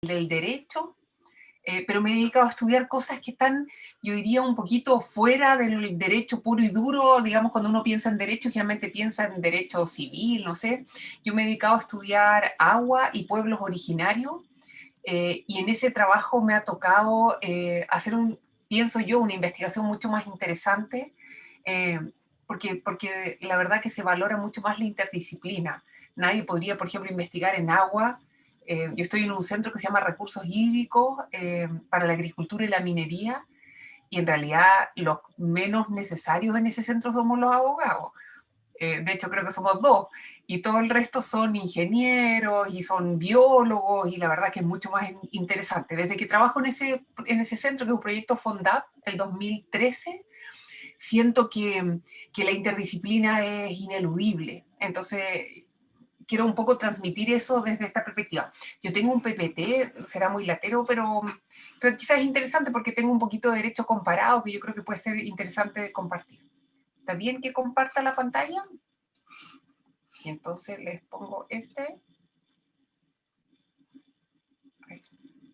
del derecho, pero me he dedicado a estudiar cosas que están, yo diría, un poquito fuera del derecho puro y duro. Digamos, cuando uno piensa en derecho, generalmente piensa en derecho civil, no sé. Yo me he dedicado a estudiar agua y pueblos originarios, y en ese trabajo me ha tocado hacer pienso yo, una investigación mucho más interesante, eh, porque la verdad que se valora mucho más la interdisciplina. Nadie podría, por ejemplo, investigar en agua. Yo estoy en un centro que se llama Recursos Hídricos para la Agricultura y la Minería, y en realidad los menos necesarios en ese centro somos los abogados. De hecho, creo que somos dos, y todo el resto son ingenieros y son biólogos, y la verdad que es mucho más interesante. Desde que trabajo en ese centro, que es un proyecto FONDAP, el 2013, siento que la interdisciplina es ineludible. Entonces, quiero un poco transmitir eso desde esta perspectiva. Yo tengo un PPT, será muy latero, pero quizás es interesante porque tengo un poquito de derecho comparado que yo creo que puede ser interesante de compartir. ¿Está bien que comparta la pantalla? Y entonces les pongo este. Ay,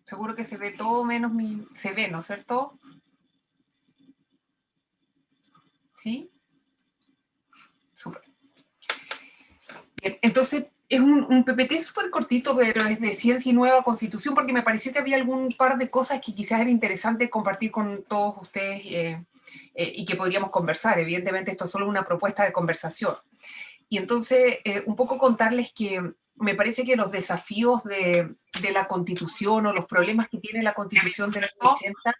seguro que se ve todo menos mi... Se ve, ¿no es cierto? ¿Sí? Súper. Bien, entonces es un PPT súper cortito, pero es de Ciencia y Nueva Constitución, porque me pareció que había algún par de cosas que quizás era interesante compartir con todos ustedes, y que podríamos conversar. Evidentemente esto es solo una propuesta de conversación. Y entonces, un poco contarles que me parece que los desafíos de la Constitución, o los problemas que tiene la Constitución de los 80,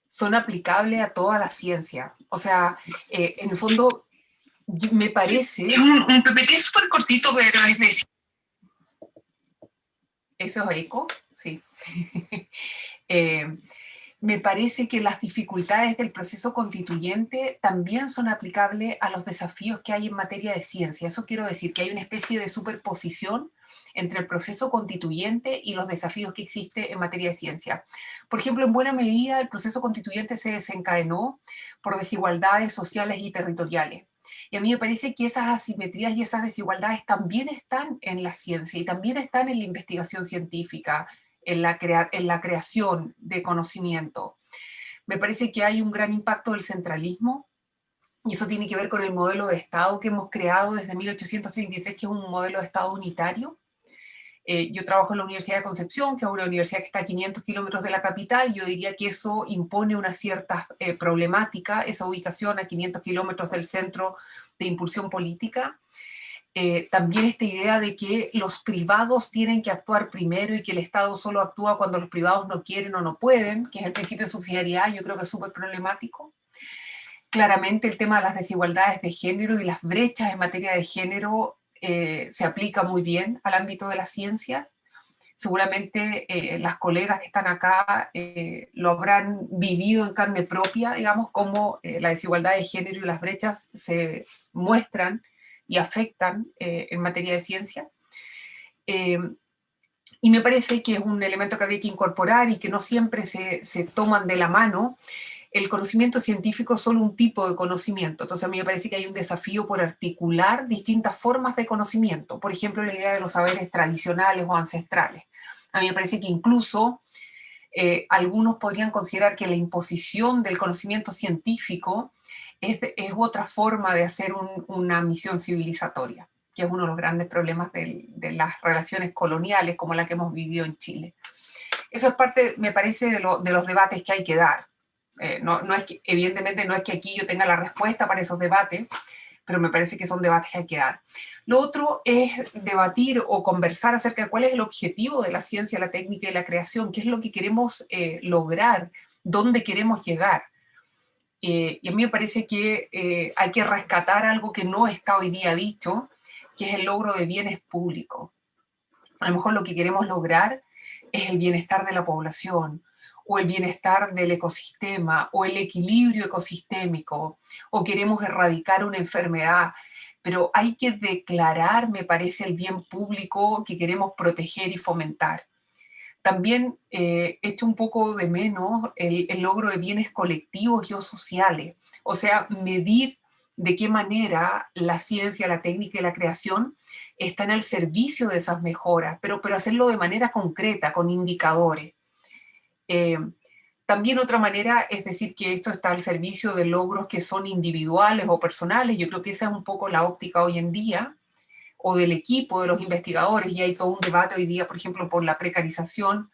son aplicables a toda la ciencia. O sea, en el fondo, me parece... Un PPT súper cortito, pero es de... ¿Eso es eco? Sí. Me parece que las dificultades del proceso constituyente también son aplicables a los desafíos que hay en materia de ciencia. Eso quiero decir, que hay una especie de superposición entre el proceso constituyente y los desafíos que existen en materia de ciencia. Por ejemplo, en buena medida el proceso constituyente se desencadenó por desigualdades sociales y territoriales. Y a mí me parece que esas asimetrías y esas desigualdades también están en la ciencia y también están en la investigación científica, en la creación de conocimiento. Me parece que hay un gran impacto del centralismo, y eso tiene que ver con el modelo de Estado que hemos creado desde 1833, que es un modelo de Estado unitario. Yo trabajo en la Universidad de Concepción, que es una universidad que está a 500 kilómetros de la capital. Yo diría que eso impone una cierta problemática, esa ubicación a 500 kilómetros del centro de impulsión política. También esta idea de que los privados tienen que actuar primero y que el Estado solo actúa cuando los privados no quieren o no pueden, que es el principio de subsidiariedad. Yo creo que es súper problemático. Claramente el tema de las desigualdades de género y las brechas en materia de género se aplica muy bien al ámbito de las ciencias. Seguramente las colegas que están acá lo habrán vivido en carne propia, digamos, cómo la desigualdad de género y las brechas se muestran y afectan en materia de ciencia. Y me parece que es un elemento que habría que incorporar y que no siempre se toman de la mano. El conocimiento científico es solo un tipo de conocimiento. Entonces a mí me parece que hay un desafío por articular distintas formas de conocimiento. Por ejemplo, la idea de los saberes tradicionales o ancestrales. A mí me parece que incluso algunos podrían considerar que la imposición del conocimiento científico es otra forma de hacer una misión civilizatoria, que es uno de los grandes problemas de las relaciones coloniales como la que hemos vivido en Chile. Eso es parte, me parece, de los debates que hay que dar. No es que, evidentemente no es que aquí yo tenga la respuesta para esos debates, pero me parece que son debates que hay que dar. Lo otro es debatir o conversar acerca de cuál es el objetivo de la ciencia, la técnica y la creación, qué es lo que queremos lograr, dónde queremos llegar. Y a mí me parece que hay que rescatar algo que no está hoy día dicho, que es el logro de bienes públicos. A lo mejor lo que queremos lograr es el bienestar de la población, o el bienestar del ecosistema, o el equilibrio ecosistémico, o queremos erradicar una enfermedad, pero hay que declarar, me parece, el bien público que queremos proteger y fomentar. También echo un poco de menos el logro de bienes colectivos y o sociales, o sea, medir de qué manera la ciencia, la técnica y la creación están al servicio de esas mejoras, pero hacerlo de manera concreta, con indicadores. Eh, También otra manera es decir que esto está al servicio de logros que son individuales o personales. Yo creo que esa es un poco la óptica hoy en día, o del equipo de los investigadores, y hay todo un debate hoy día, por ejemplo, por la precarización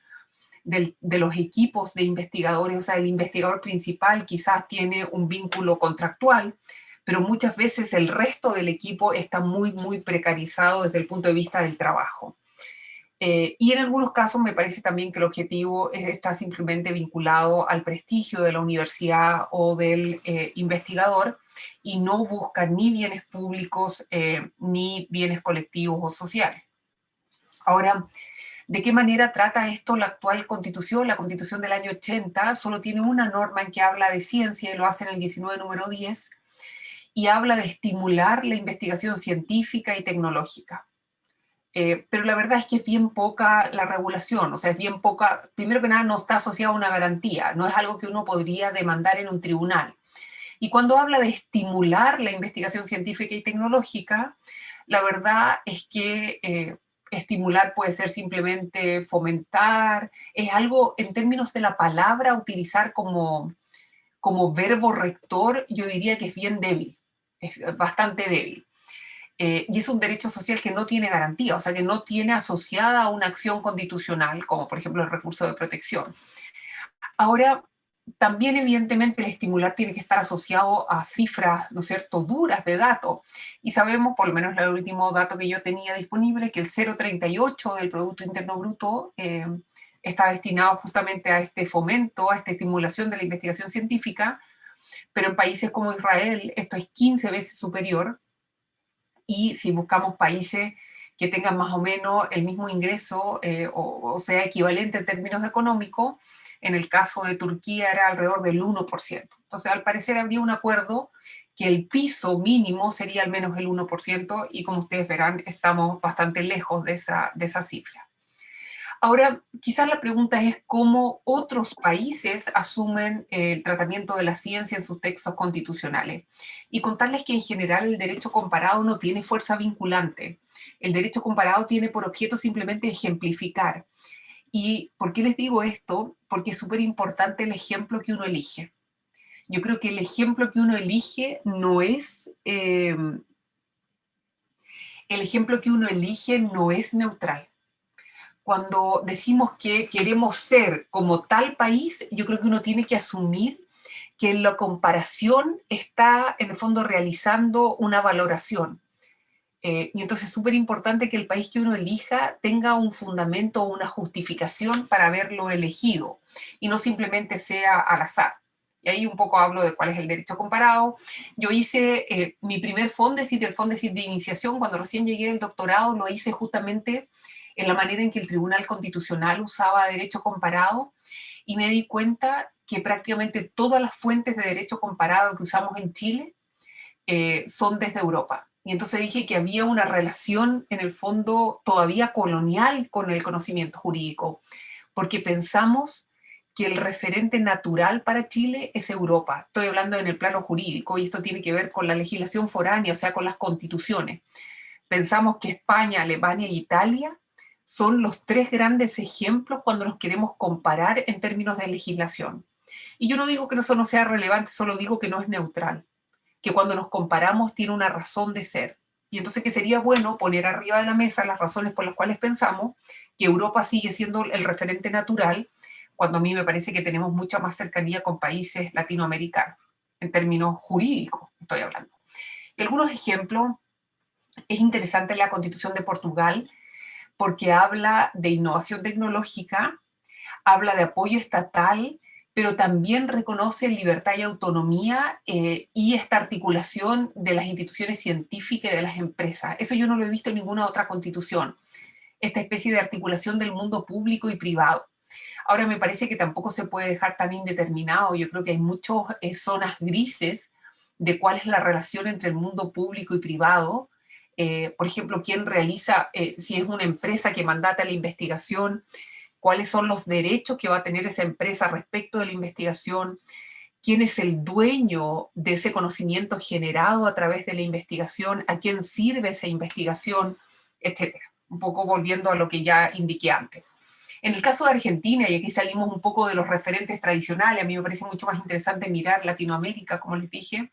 de los equipos de investigadores. O sea, el investigador principal quizás tiene un vínculo contractual, pero muchas veces el resto del equipo está muy, muy precarizado desde el punto de vista del trabajo. Y en algunos casos me parece también que el objetivo está simplemente vinculado al prestigio de la universidad o del investigador, y no busca ni bienes públicos ni bienes colectivos o sociales. Ahora, ¿de qué manera trata esto la actual Constitución? La Constitución del año 80 solo tiene una norma en que habla de ciencia, y lo hace en el 19, número 10, y habla de estimular la investigación científica y tecnológica. Pero la verdad es que es bien poca la regulación, o sea, es bien poca. Primero que nada, no está asociada a una garantía, no es algo que uno podría demandar en un tribunal. Y cuando habla de estimular la investigación científica y tecnológica, la verdad es que estimular puede ser simplemente fomentar, es algo en términos de la palabra utilizar como verbo rector. Yo diría que es bien débil, es bastante débil. Y es un derecho social que no tiene garantía, o sea, que no tiene asociada una acción constitucional, como por ejemplo el recurso de protección. Ahora, también evidentemente el estimular tiene que estar asociado a cifras, ¿no es cierto?, duras de datos. Y sabemos, por lo menos el último dato que yo tenía disponible, que el 0,38 del Producto Interno Bruto está destinado justamente a este fomento, a esta estimulación de la investigación científica, pero en países como Israel esto es 15 veces superior. Y si buscamos países que tengan más o menos el mismo ingreso, o sea, equivalente en términos económicos, en el caso de Turquía era alrededor del 1%. Entonces, al parecer habría un acuerdo que el piso mínimo sería al menos el 1%, y como ustedes verán, estamos bastante lejos de esa cifra. Ahora, quizás la pregunta es cómo otros países asumen el tratamiento de la ciencia en sus textos constitucionales. Y contarles que en general el derecho comparado no tiene fuerza vinculante. El derecho comparado tiene por objeto simplemente ejemplificar. ¿Y por qué les digo esto? Porque es súper importante el ejemplo que uno elige. Yo creo que el ejemplo que uno elige no es... el ejemplo que uno elige no es neutral. Cuando decimos que queremos ser como tal país, yo creo que uno tiene que asumir que en la comparación está, en el fondo, realizando una valoración. Y entonces es súper importante que el país que uno elija tenga un fundamento o una justificación para haberlo elegido, y no simplemente sea al azar. Y ahí un poco hablo de cuál es el derecho comparado. Yo hice mi primer Fondesit, el Fondesit de iniciación, cuando recién llegué al doctorado, lo hice justamente en la manera en que el Tribunal Constitucional usaba derecho comparado, y me di cuenta que prácticamente todas las fuentes de derecho comparado que usamos en Chile son desde Europa. Y entonces dije que había una relación, en el fondo, todavía colonial con el conocimiento jurídico, porque pensamos que el referente natural para Chile es Europa. Estoy hablando en el plano jurídico, y esto tiene que ver con la legislación foránea, o sea, con las constituciones. Pensamos que España, Alemania e Italia son los tres grandes ejemplos cuando los queremos comparar en términos de legislación. Y yo no digo que eso no sea relevante, solo digo que no es neutral, que cuando nos comparamos tiene una razón de ser. Y entonces que sería bueno poner arriba de la mesa las razones por las cuales pensamos que Europa sigue siendo el referente natural, cuando a mí me parece que tenemos mucha más cercanía con países latinoamericanos, en términos jurídicos estoy hablando. Y algunos ejemplos: es interesante la Constitución de Portugal, porque habla de innovación tecnológica, habla de apoyo estatal, pero también reconoce libertad y autonomía, y esta articulación de las instituciones científicas y de las empresas. Eso yo no lo he visto en ninguna otra constitución, esta especie de articulación del mundo público y privado. Ahora, me parece que tampoco se puede dejar tan indeterminado. Yo creo que hay muchas zonas grises de cuál es la relación entre el mundo público y privado. Por ejemplo, quién realiza, si es una empresa que mandata la investigación, cuáles son los derechos que va a tener esa empresa respecto de la investigación, quién es el dueño de ese conocimiento generado a través de la investigación, a quién sirve esa investigación, etcétera. Un poco volviendo a lo que ya indiqué antes. En el caso de Argentina, y aquí salimos un poco de los referentes tradicionales, a mí me parece mucho más interesante mirar Latinoamérica, como les dije.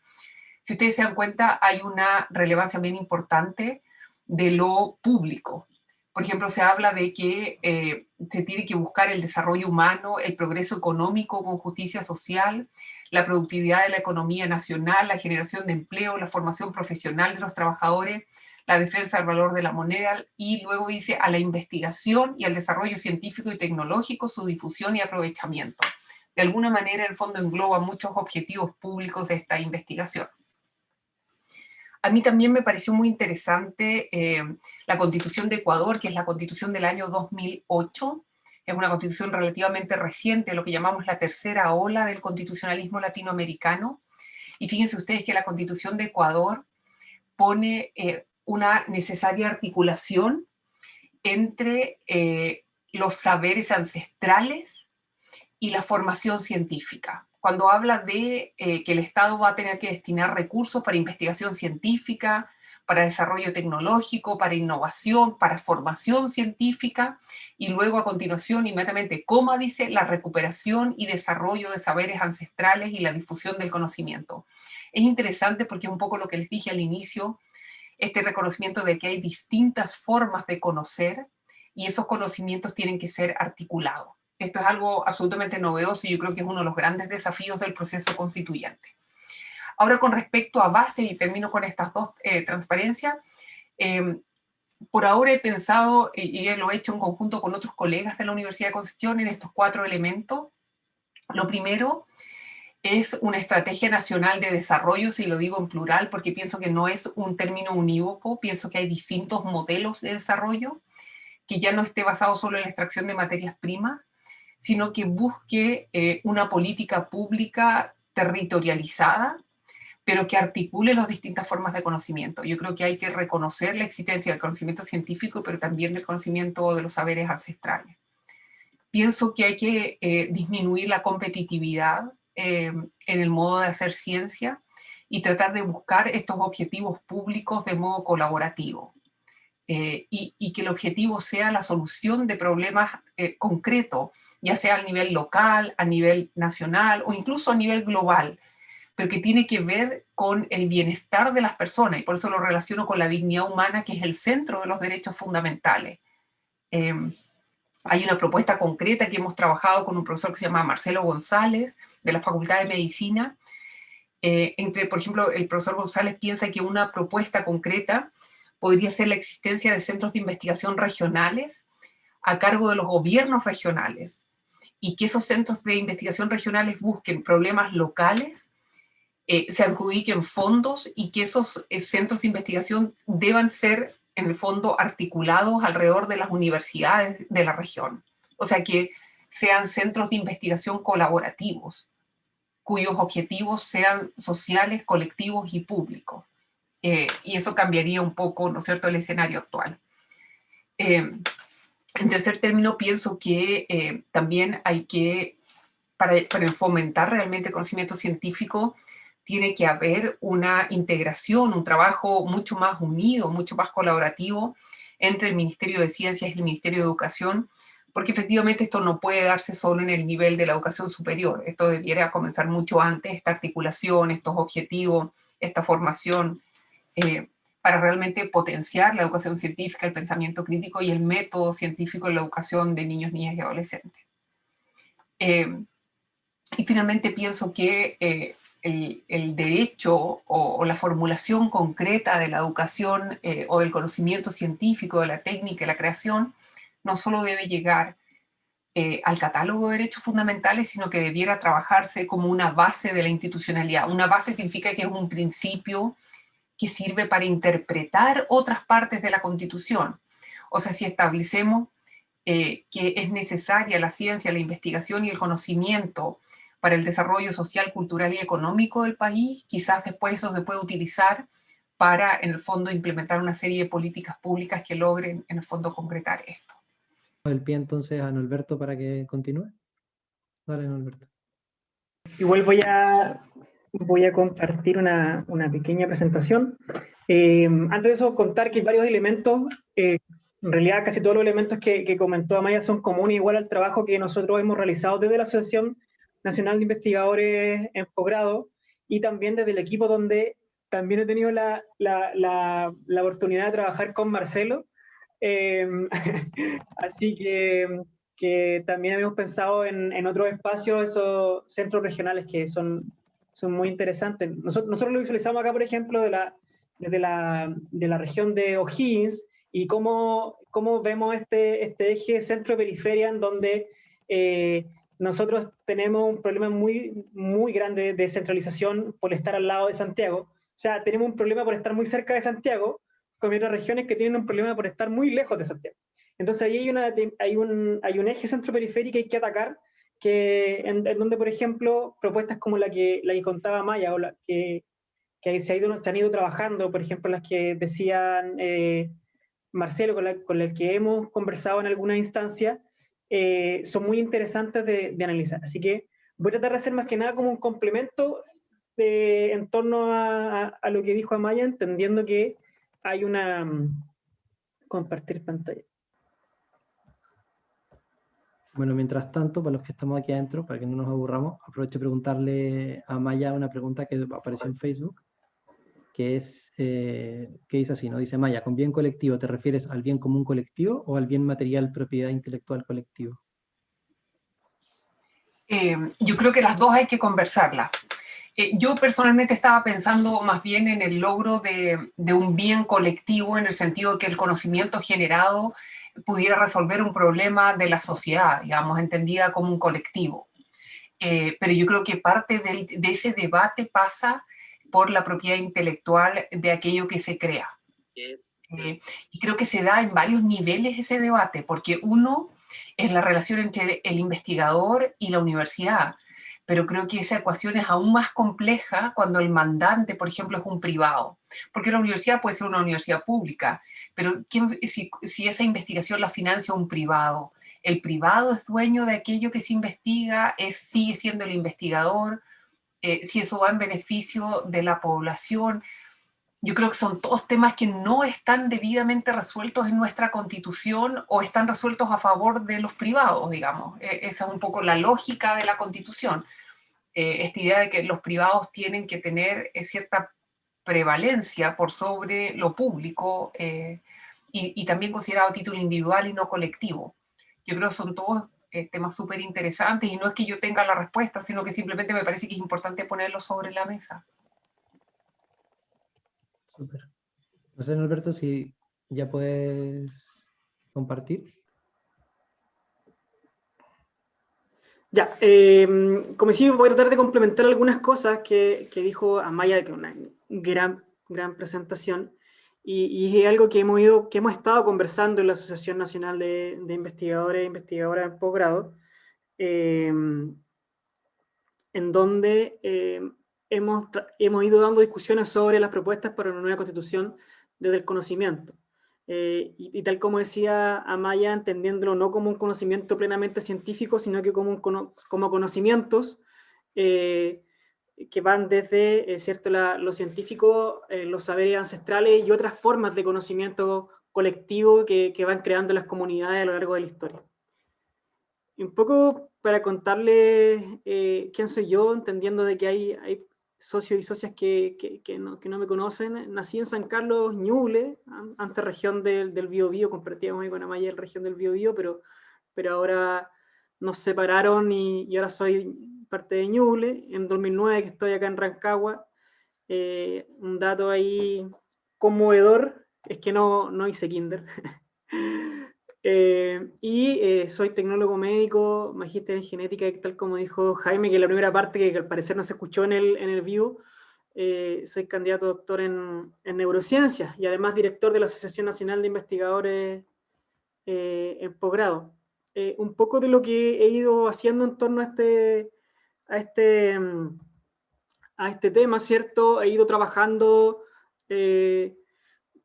Si ustedes se dan cuenta, hay una relevancia bien importante de lo público. Por ejemplo, se habla de que se tiene que buscar el desarrollo humano, el progreso económico con justicia social, la productividad de la economía nacional, la generación de empleo, la formación profesional de los trabajadores, la defensa del valor de la moneda, y luego dice a la investigación y al desarrollo científico y tecnológico, su difusión y aprovechamiento. De alguna manera, el fondo engloba muchos objetivos públicos de esta investigación. A mí también me pareció muy interesante la Constitución de Ecuador, que es la Constitución del año 2008. Es una constitución relativamente reciente, lo que llamamos la tercera ola del constitucionalismo latinoamericano. Y fíjense ustedes que la Constitución de Ecuador pone una necesaria articulación entre los saberes ancestrales y la formación científica. Cuando habla de que el Estado va a tener que destinar recursos para investigación científica, para desarrollo tecnológico, para innovación, para formación científica, y luego a continuación, inmediatamente, coma dice, la recuperación y desarrollo de saberes ancestrales y la difusión del conocimiento. Es interesante porque un poco lo que les dije al inicio, este reconocimiento de que hay distintas formas de conocer y esos conocimientos tienen que ser articulados. Esto es algo absolutamente novedoso y yo creo que es uno de los grandes desafíos del proceso constituyente. Ahora, con respecto a base, y termino con estas dos transparencias, por ahora he pensado, y lo he hecho en conjunto con otros colegas de la Universidad de Concepción, en estos 4 elementos. Lo primero es una estrategia nacional de desarrollo, si lo digo en plural, porque pienso que no es un término unívoco, pienso que hay distintos modelos de desarrollo, que ya no esté basado solo en la extracción de materias primas, sino que busque una política pública territorializada, pero que articule las distintas formas de conocimiento. Yo creo que hay que reconocer la existencia del conocimiento científico, pero también del conocimiento de los saberes ancestrales. Pienso que hay que disminuir la competitividad en el modo de hacer ciencia y tratar de buscar estos objetivos públicos de modo colaborativo. Y que el objetivo sea la solución de problemas concretos, ya sea a nivel local, a nivel nacional o incluso a nivel global, pero que tiene que ver con el bienestar de las personas, y por eso lo relaciono con la dignidad humana, que es el centro de los derechos fundamentales. Hay una propuesta concreta que hemos trabajado con un profesor que se llama Marcelo González, de la Facultad de Medicina. Por ejemplo, el profesor González piensa que una propuesta concreta podría ser la existencia de centros de investigación regionales a cargo de los gobiernos regionales, y que esos centros de investigación regionales busquen problemas locales, se adjudiquen fondos, y que esos centros de investigación deban ser, en el fondo, articulados alrededor de las universidades de la región. O sea, que sean centros de investigación colaborativos, cuyos objetivos sean sociales, colectivos y públicos. Y eso cambiaría un poco, ¿no es cierto?, el escenario actual. En tercer término, pienso que también hay que, para fomentar realmente el conocimiento científico, tiene que haber una integración, un trabajo mucho más unido, mucho más colaborativo entre el Ministerio de Ciencias y el Ministerio de Educación, porque efectivamente esto no puede darse solo en el nivel de la educación superior. Esto debiera comenzar mucho antes, esta articulación, estos objetivos, esta formación, para realmente potenciar la educación científica, el pensamiento crítico y el método científico en la educación de niños, niñas y adolescentes. Y finalmente pienso que el derecho o la formulación concreta de la educación o del conocimiento científico, de la técnica y la creación, no solo debe llegar al catálogo de derechos fundamentales, sino que debiera trabajarse como una base de la institucionalidad. Una base significa que es un principio que sirve para interpretar otras partes de la Constitución. O sea, si establecemos que es necesaria la ciencia, la investigación y el conocimiento para el desarrollo social, cultural y económico del país, quizás después eso se puede utilizar para, en el fondo, implementar una serie de políticas públicas que logren, en el fondo, concretar esto. El pie entonces a Norberto para que continúe. Dale, Norberto. Igual voy a compartir una pequeña presentación. Antes de eso, contar que hay varios elementos En realidad casi todos los elementos que comentó Amaya son comunes igual al trabajo que nosotros hemos realizado desde la Asociación Nacional de Investigadores en Posgrado y también desde el equipo donde también he tenido la oportunidad de trabajar con Marcelo. Así que también hemos pensado en otros espacios, esos centros regionales que son muy interesantes. Nosotros lo visualizamos acá, por ejemplo, de la región de O'Higgins, y cómo vemos este eje centro-periferia en donde nosotros tenemos un problema muy, muy grande de centralización por estar al lado de Santiago. O sea, tenemos un problema por estar muy cerca de Santiago, con otras regiones que tienen un problema por estar muy lejos de Santiago. Entonces ahí hay un eje centro-periférico que hay que atacar, en donde, por ejemplo, propuestas como la que contaba Maya, o la que se han ido trabajando, por ejemplo, las que decían Marcelo, con la que hemos conversado en alguna instancia, son muy interesantes de analizar. Así que voy a tratar de hacer más que nada como un complemento en torno a lo que dijo Amaya, entendiendo que hay una... compartir pantalla. Bueno, mientras tanto, para los que estamos aquí adentro, para que no nos aburramos, aprovecho de preguntarle a Maya una pregunta que apareció en Facebook, que dice así, ¿no? Dice Maya, ¿con bien colectivo te refieres al bien común colectivo o al bien material propiedad intelectual colectivo? Yo creo que las dos hay que conversarlas. Yo personalmente estaba pensando más bien en el logro de un bien colectivo, en el sentido de que el conocimiento generado pudiera resolver un problema de la sociedad, digamos, entendida como un colectivo. Pero yo creo que parte de ese debate pasa por la propiedad intelectual de aquello que se crea. Y creo que se da en varios niveles ese debate, porque uno es la relación entre el investigador y la universidad, pero creo que esa ecuación es aún más compleja cuando el mandante, por ejemplo, es un privado, porque la universidad puede ser una universidad pública, pero si esa investigación la financia un privado, el privado es dueño de aquello que se investiga, sigue siendo el investigador, si eso va en beneficio de la población. Yo creo que son todos temas que no están debidamente resueltos en nuestra Constitución o están resueltos a favor de los privados, digamos. Esa es un poco la lógica de la Constitución. Esta idea de que los privados tienen que tener cierta prevalencia por sobre lo público y también considerado a título individual y no colectivo. Yo creo que son todos temas súper interesantes y no es que yo tenga la respuesta, sino que simplemente me parece que es importante ponerlos sobre la mesa. Súper. No sé, Alberto, si ya puedes compartir. Ya, como decía, voy a tratar de complementar algunas cosas que dijo Amaya, que es una gran presentación, y es algo que hemos estado conversando en la Asociación Nacional de Investigadores e Investigadoras en Posgrado, en donde hemos ido dando discusiones sobre las propuestas para una nueva constitución desde el conocimiento. Y tal como decía Amaya, entendiéndolo no como un conocimiento plenamente científico, sino que como conocimientos que van desde ¿cierto? Lo científico, los saberes ancestrales y otras formas de conocimiento colectivo que van creando las comunidades a lo largo de la historia. Un poco para contarles quién soy yo, entendiendo de que hay socios y socias que no me conocen. Nací en San Carlos, Ñuble, antes región del Biobío, compartíamos ahí con Amaya la región del Biobío, pero ahora nos separaron y ahora soy parte de Ñuble. En 2009 que estoy acá en Rancagua. Un dato ahí conmovedor es que no hice kinder. Soy tecnólogo médico, magíster en genética, tal como dijo Jaime, que la primera parte que al parecer no se escuchó en el vivo. Soy candidato a doctor en neurociencias y además director de la Asociación Nacional de Investigadores en posgrado. Un poco de lo que he ido haciendo en torno a este tema, ¿cierto? He ido trabajando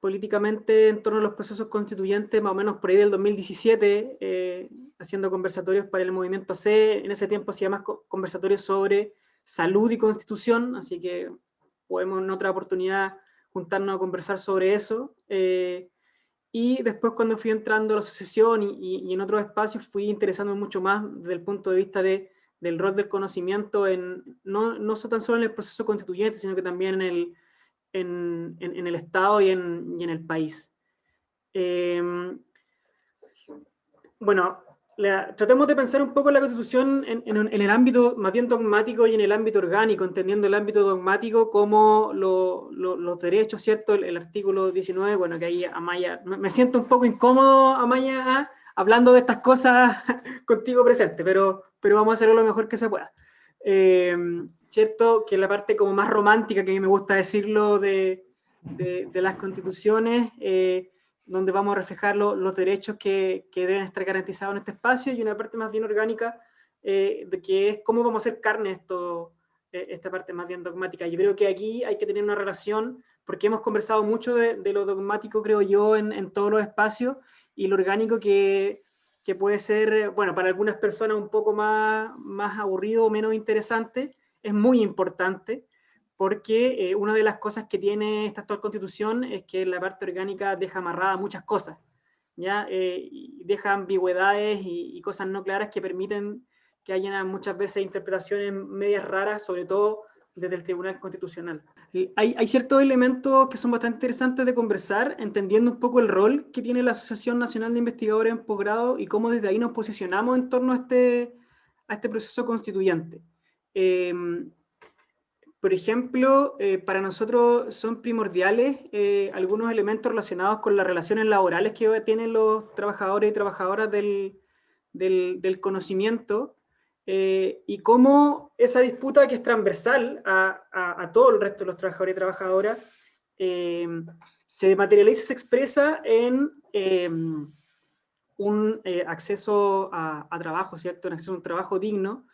políticamente en torno a los procesos constituyentes, más o menos por ahí del 2017, haciendo conversatorios para el movimiento AC. En ese tiempo hacía más conversatorios sobre salud y constitución, así que podemos en otra oportunidad juntarnos a conversar sobre eso. Y después cuando fui entrando a la asociación y en otros espacios fui interesándome mucho más desde el punto de vista del rol del conocimiento, no tan solo en el proceso constituyente, sino que también en el Estado y en el país. Bueno, tratemos de pensar un poco la Constitución en el ámbito más bien dogmático y en el ámbito orgánico, entendiendo el ámbito dogmático como los derechos, ¿cierto? El artículo 19, bueno, que ahí Amaya, me siento un poco incómodo, Amaya, hablando de estas cosas contigo presente, pero vamos a hacerlo lo mejor que se pueda. ¿Cierto? Que la parte como más romántica, que a mí me gusta decirlo, de las constituciones, donde vamos a reflejar los derechos que deben estar garantizados en este espacio, y una parte más bien orgánica, de que es cómo vamos a hacer carne esta parte más bien dogmática. Yo creo que aquí hay que tener una relación, porque hemos conversado mucho de lo dogmático, creo yo, en todos los espacios, y lo orgánico que puede ser, bueno, para algunas personas un poco más aburrido o menos interesante, es muy importante, porque una de las cosas que tiene esta actual Constitución es que la parte orgánica deja amarrada muchas cosas, ¿ya? Y deja ambigüedades y cosas no claras que permiten que haya muchas veces interpretaciones medias raras, sobre todo desde el Tribunal Constitucional. Hay ciertos elementos que son bastante interesantes de conversar, entendiendo un poco el rol que tiene la Asociación Nacional de Investigadores en Posgrado y cómo desde ahí nos posicionamos en torno a este proceso constituyente. Por ejemplo, para nosotros son primordiales algunos elementos relacionados con las relaciones laborales que tienen los trabajadores y trabajadoras del conocimiento, y cómo esa disputa, que es transversal a todo el resto de los trabajadores y trabajadoras, se materializa y se expresa en un acceso a trabajo, ¿cierto? Un acceso a un trabajo digno,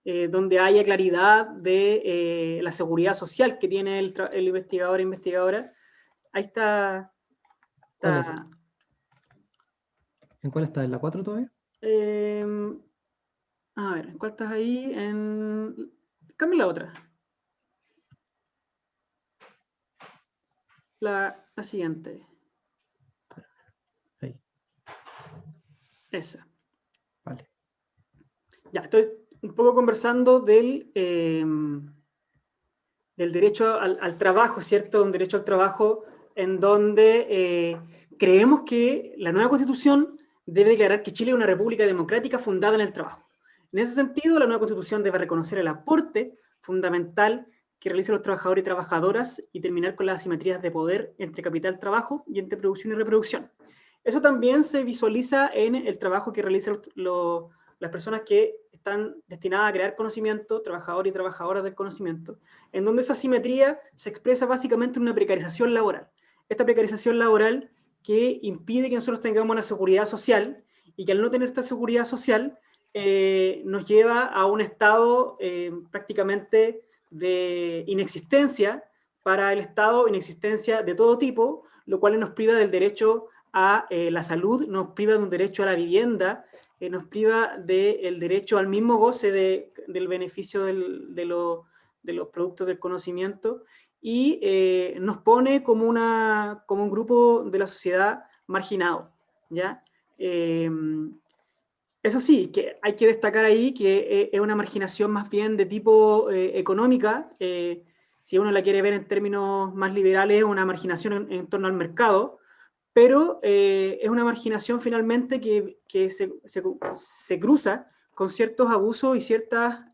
donde haya claridad de la seguridad social que tiene el investigador e investigadora. Ahí está. ¿Cuál es? ¿En cuál está? ¿En la 4 todavía? A ver, ¿en cuál estás ahí? Cambia la otra. La siguiente. Ahí. Esa. Vale. Ya, estoy un poco conversando del derecho al trabajo, ¿cierto? Un derecho al trabajo en donde creemos que la nueva Constitución debe declarar que Chile es una república democrática fundada en el trabajo. En ese sentido, la nueva Constitución debe reconocer el aporte fundamental que realizan los trabajadores y trabajadoras y terminar con las asimetrías de poder entre capital, trabajo y entre producción y reproducción. Eso también se visualiza en el trabajo que realizan las personas que están destinadas a crear conocimiento, trabajadores y trabajadoras del conocimiento, en donde esa asimetría se expresa básicamente en una precarización laboral. Esta precarización laboral que impide que nosotros tengamos una seguridad social, y que al no tener esta seguridad social nos lleva a un estado prácticamente de inexistencia para el Estado, inexistencia de todo tipo, lo cual nos priva del derecho a la salud, nos priva de un derecho a la vivienda, nos priva del derecho al mismo goce del beneficio de los productos del conocimiento, y nos pone como un grupo de la sociedad marginado, ¿ya? Eso sí, que hay que destacar ahí que es una marginación más bien de tipo económica. Si uno la quiere ver en términos más liberales, es una marginación en torno al mercado, pero es una marginación finalmente que se cruza con ciertos abusos y ciertas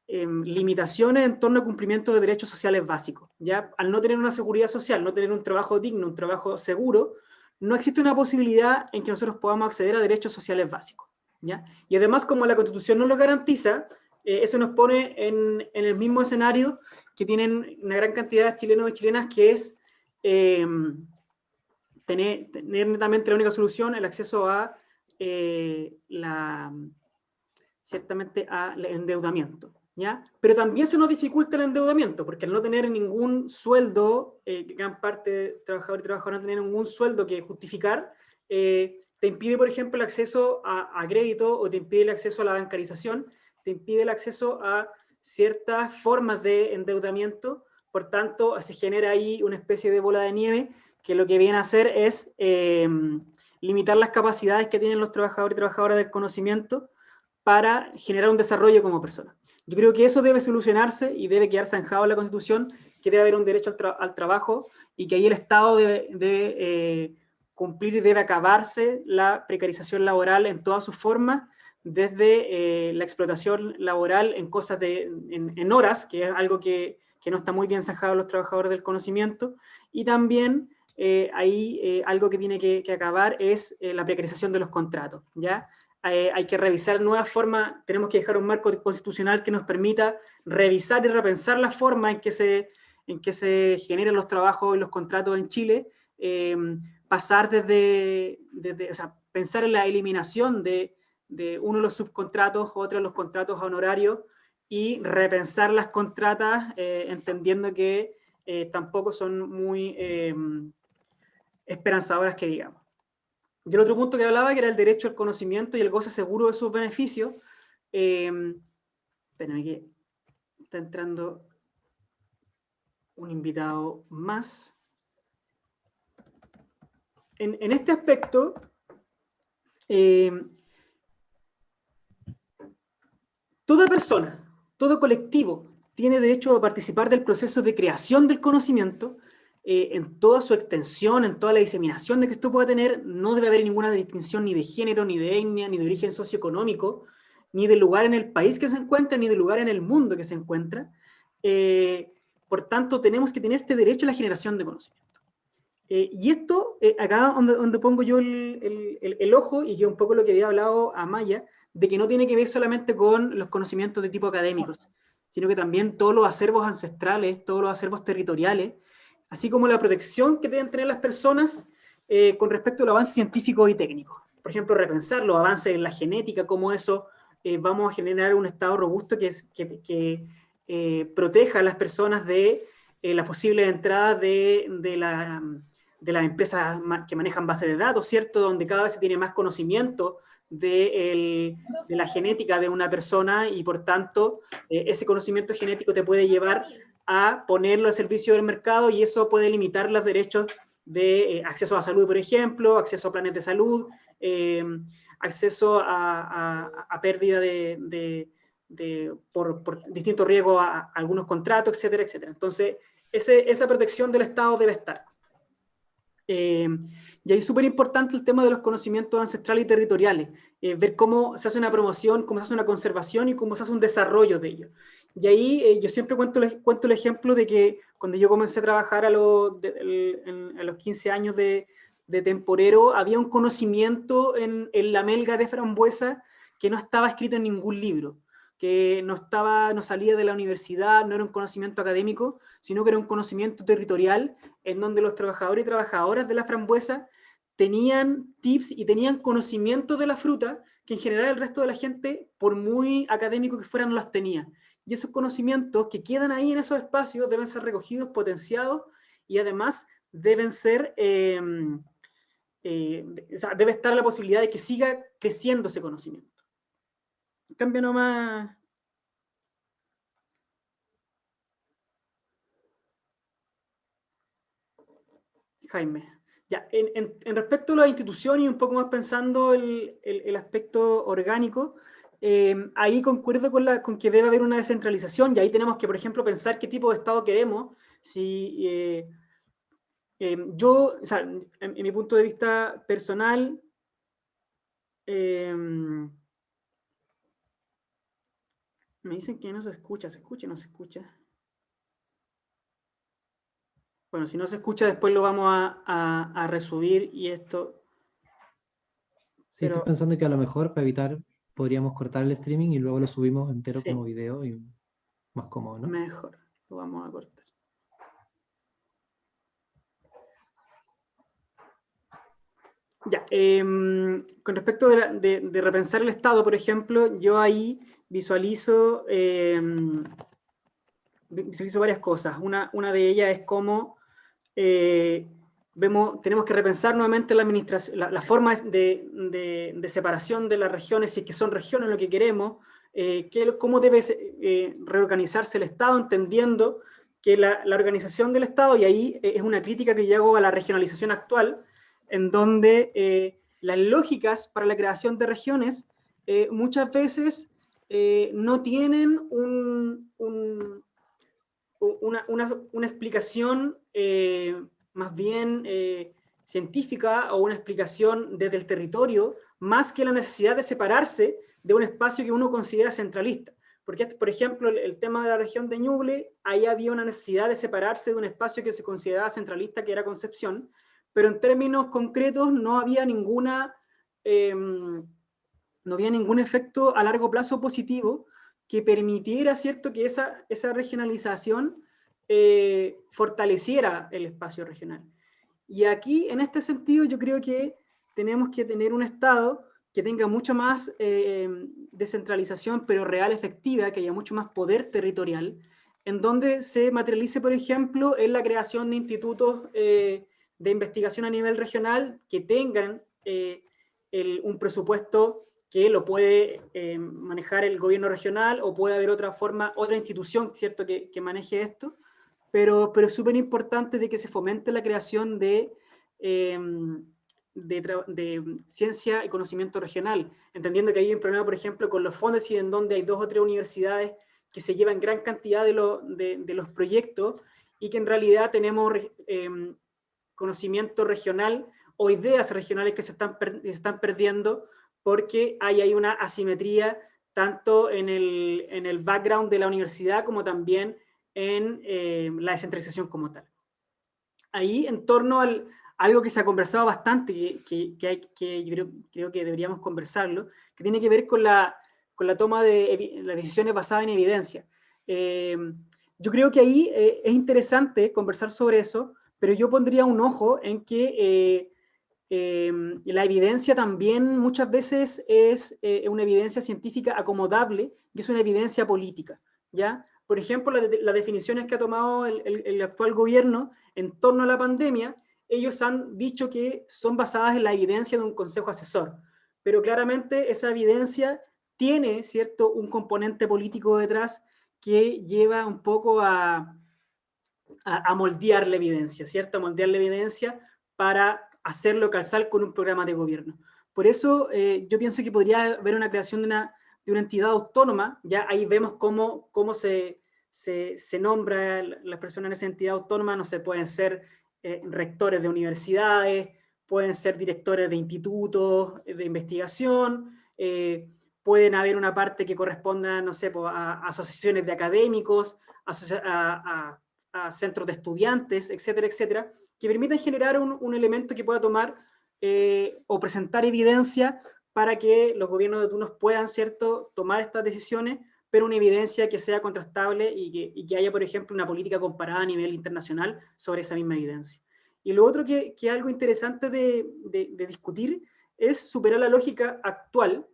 limitaciones en torno al cumplimiento de derechos sociales básicos, ¿ya? Al no tener una seguridad social, no tener un trabajo digno, un trabajo seguro, no existe una posibilidad en que nosotros podamos acceder a derechos sociales básicos, ¿ya? Y además, como la Constitución no los garantiza, eso nos pone en el mismo escenario que tienen una gran cantidad de chilenos y chilenas, que es tener netamente la única solución, el acceso a ciertamente al endeudamiento, ¿ya? Pero también se nos dificulta el endeudamiento, porque al no tener ningún sueldo, gran parte de trabajadores y trabajadoras no tener ningún sueldo que justificar, te impide, por ejemplo, el acceso a crédito, o te impide el acceso a la bancarización, te impide el acceso a ciertas formas de endeudamiento. Por tanto, se genera ahí una especie de bola de nieve que lo que viene a hacer es limitar las capacidades que tienen los trabajadores y trabajadoras del conocimiento para generar un desarrollo como persona. Yo creo que eso debe solucionarse y debe quedar zanjado en la Constitución, que debe haber un derecho al trabajo y que ahí el Estado debe cumplir y debe acabarse la precarización laboral en todas sus formas, desde la explotación laboral en cosas en horas, que es algo que no está muy bien zanjado en los trabajadores del conocimiento, y también algo que tiene que acabar es la precarización de los contratos, ¿ya? Hay que revisar nuevas formas, tenemos que dejar un marco constitucional que nos permita revisar y repensar la forma en que se generan los trabajos y los contratos en Chile, pasar o sea, pensar en la eliminación de uno de los subcontratos, otro de los contratos honorarios, y repensar las contratas, entendiendo que tampoco son muy esperanzadoras, que digamos. Y el otro punto que hablaba, que era el derecho al conocimiento y el goce seguro de sus beneficios. Espérenme que está entrando un invitado más. En este aspecto, toda persona, todo colectivo, tiene derecho a participar del proceso de creación del conocimiento, en toda su extensión, en toda la diseminación de que esto pueda tener. No debe haber ninguna distinción ni de género, ni de etnia, ni de origen socioeconómico, ni del lugar en el país que se encuentra, ni del lugar en el mundo que se encuentra. Por tanto, tenemos que tener este derecho a la generación de conocimiento. Y esto, acá donde pongo yo el ojo, y que un poco lo que había hablado Amaya, de que no tiene que ver solamente con los conocimientos de tipo académicos, sino que también todos los acervos ancestrales, todos los acervos territoriales, así como la protección que deben tener las personas con respecto al avance científico y técnico. Por ejemplo, repensar los avances en la genética, cómo eso vamos a generar un estado robusto que proteja a las personas de las posibles entradas de las empresas que manejan bases de datos, ¿cierto? Donde cada vez se tiene más conocimiento de la genética de una persona, y por tanto ese conocimiento genético te puede llevar a ponerlo al servicio del mercado, y eso puede limitar los derechos de acceso a salud, por ejemplo, acceso a planes de salud, acceso a pérdida por distintos riesgos a algunos contratos, etcétera, etcétera. Entonces, esa protección del Estado debe estar. Y ahí es súper importante el tema de los conocimientos ancestrales y territoriales, ver cómo se hace una promoción, cómo se hace una conservación y cómo se hace un desarrollo de ello. Y ahí yo siempre cuento el ejemplo de que cuando yo comencé a trabajar a los 15 años de temporero, había un conocimiento en la melga de frambuesa que no estaba escrito en ningún libro, que no salía de la universidad, no era un conocimiento académico, sino que era un conocimiento territorial, en donde los trabajadores y trabajadoras de la frambuesa tenían tips y tenían conocimiento de la fruta, que en general el resto de la gente, por muy académico que fueran, no los tenía. Y esos conocimientos que quedan ahí en esos espacios deben ser recogidos, potenciados, y además deben ser, o sea, debe estar la posibilidad de que siga creciendo ese conocimiento. Cambio nomás. Jaime. Ya, en respecto a la institución y un poco más pensando el aspecto orgánico, ahí concuerdo con que debe haber una descentralización, y ahí tenemos que, por ejemplo, pensar qué tipo de Estado queremos. Si yo, o sea, en mi punto de vista personal, me dicen que no se escucha, ¿se escucha o no se escucha? Bueno, si no se escucha, después lo vamos a resubir, y esto... Sí, estoy pensando que a lo mejor, para evitar, podríamos cortar el streaming y luego lo subimos entero Sí. como video, y más cómodo, ¿no? Mejor, lo vamos a cortar. Ya, con respecto de repensar el Estado, por ejemplo, yo ahí visualizo varias cosas. Una de ellas es cómo tenemos que repensar nuevamente la administración, la forma de separación de las regiones, si es que son regiones lo que queremos, cómo debe reorganizarse el Estado, entendiendo que la organización del Estado, y ahí es una crítica que yo hago a la regionalización actual, en donde las lógicas para la creación de regiones muchas veces no tienen una explicación más bien científica o una explicación desde el territorio, más que la necesidad de separarse de un espacio que uno considera centralista. Porque, por ejemplo, el tema de la región de Ñuble, ahí había una necesidad de separarse de un espacio que se consideraba centralista, que era Concepción, pero en términos concretos no había no había ningún efecto a largo plazo positivo que permitiera, ¿cierto?, que esa regionalización fortaleciera el espacio regional. Y aquí, en este sentido, yo creo que tenemos que tener un Estado que tenga mucho más descentralización, pero real, efectiva, que haya mucho más poder territorial, en donde se materialice, por ejemplo, en la creación de institutos de investigación a nivel regional que tengan un presupuesto que lo puede manejar el gobierno regional, o puede haber otra forma, otra institución, ¿cierto?, que maneje esto, pero es súper importante de que se fomente la creación de ciencia y conocimiento regional, entendiendo que hay un problema, por ejemplo, con los fondos, y en donde hay 2 o 3 universidades que se llevan gran cantidad de los proyectos, y que en realidad tenemos conocimiento regional o ideas regionales que se están perdiendo, porque hay ahí una asimetría tanto en el background de la universidad como también en la descentralización como tal. Ahí, en torno a algo que se ha conversado bastante, que yo creo que deberíamos conversarlo, que tiene que ver con la toma de las decisiones basadas en evidencia. Yo creo que ahí es interesante conversar sobre eso, pero yo pondría un ojo en que la evidencia también muchas veces es una evidencia científica acomodable, y es una evidencia política, ¿ya? Por ejemplo, las definiciones que ha tomado el actual gobierno en torno a la pandemia, ellos han dicho que son basadas en la evidencia de un consejo asesor, pero claramente esa evidencia tiene, ¿cierto?, un componente político detrás que lleva un poco a moldear la evidencia, ¿cierto? A moldear la evidencia para hacerlo calzar con un programa de gobierno. Por eso yo pienso que podría haber una creación de una entidad autónoma. Ya ahí vemos cómo se nombra las personas en esa entidad autónoma. No sé, pueden ser rectores de universidades, pueden ser directores de institutos de investigación, pueden haber una parte que corresponda, no sé, a asociaciones de académicos, a centros de estudiantes, etcétera, etcétera, que permitan generar un elemento que pueda tomar o presentar evidencia para que los gobiernos de turnos puedan, ¿cierto?, tomar estas decisiones, pero una evidencia que sea contrastable y que haya, por ejemplo, una política comparada a nivel internacional sobre esa misma evidencia. Y lo otro que es algo interesante de discutir es superar la lógica actual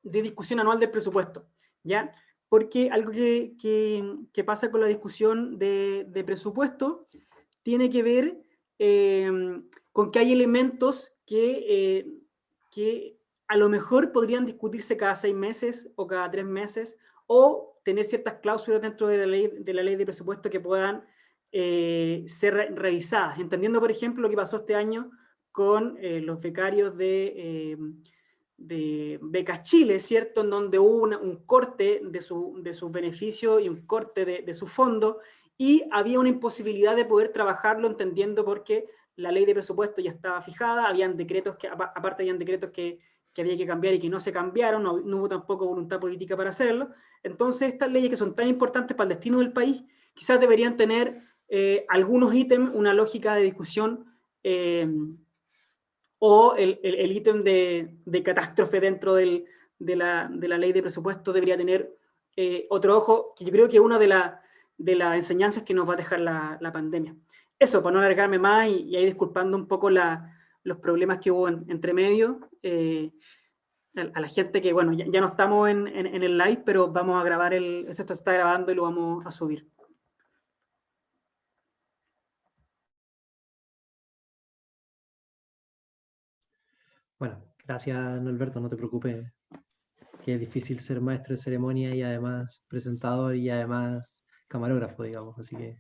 de discusión anual del presupuesto, ¿ya? Porque algo que pasa con la discusión de presupuesto tiene que ver con que hay elementos que a lo mejor podrían discutirse cada 6 meses o cada 3 meses, o tener ciertas cláusulas dentro de la ley de presupuesto que puedan ser revisadas, entendiendo, por ejemplo, lo que pasó este año con los becarios de Becas Chile, ¿cierto?, en donde hubo un corte de su beneficio y un corte de su fondo, y había una imposibilidad de poder trabajarlo, entendiendo porque la ley de presupuesto ya estaba fijada, habían decretos aparte habían decretos que había que cambiar y que no se cambiaron, no hubo tampoco voluntad política para hacerlo. Entonces, estas leyes que son tan importantes para el destino del país, quizás deberían tener algunos ítems, una lógica de discusión, o el ítem de catástrofe dentro de la ley de presupuesto debería tener otro ojo, que yo creo que es una de las enseñanzas que nos va a dejar la pandemia. Eso, para no alargarme más, y ahí disculpando un poco los problemas que hubo entre medio, a la gente que, bueno, ya no estamos en el live, pero vamos a grabar esto se está grabando y lo vamos a subir. Bueno, gracias, Norberto, no te preocupes, que es difícil ser maestro de ceremonia y además presentador y además camarógrafo, digamos, así que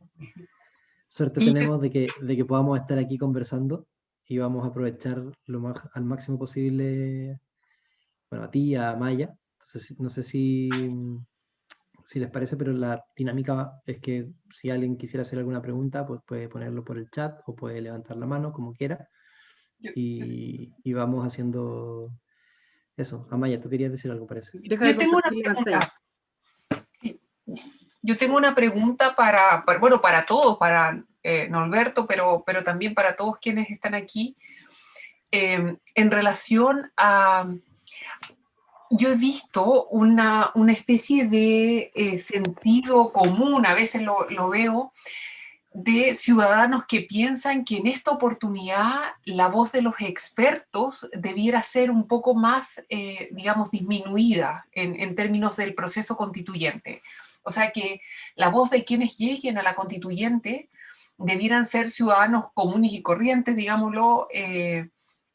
suerte Y tenemos de que podamos estar aquí conversando y vamos a aprovechar al máximo posible, bueno, a ti y a Maya. Entonces, no sé si les parece, pero la dinámica es que si alguien quisiera hacer alguna pregunta, pues puede ponerlo por el chat o puede levantar la mano, como quiera, yo, y vamos haciendo eso. Amaya, tú querías decir algo, parece. Deja de yo tengo una compartir la pantalla. pregunta. Sí. Yo tengo una pregunta bueno, para todos, para Norberto, pero también para todos quienes están aquí, en relación a... Yo he visto una especie de sentido común, a veces lo veo, de ciudadanos que piensan que en esta oportunidad la voz de los expertos debiera ser un poco más, digamos, disminuida en términos del proceso constituyente. O sea, que la voz de quienes lleguen a la constituyente debieran ser ciudadanos comunes y corrientes, digámoslo,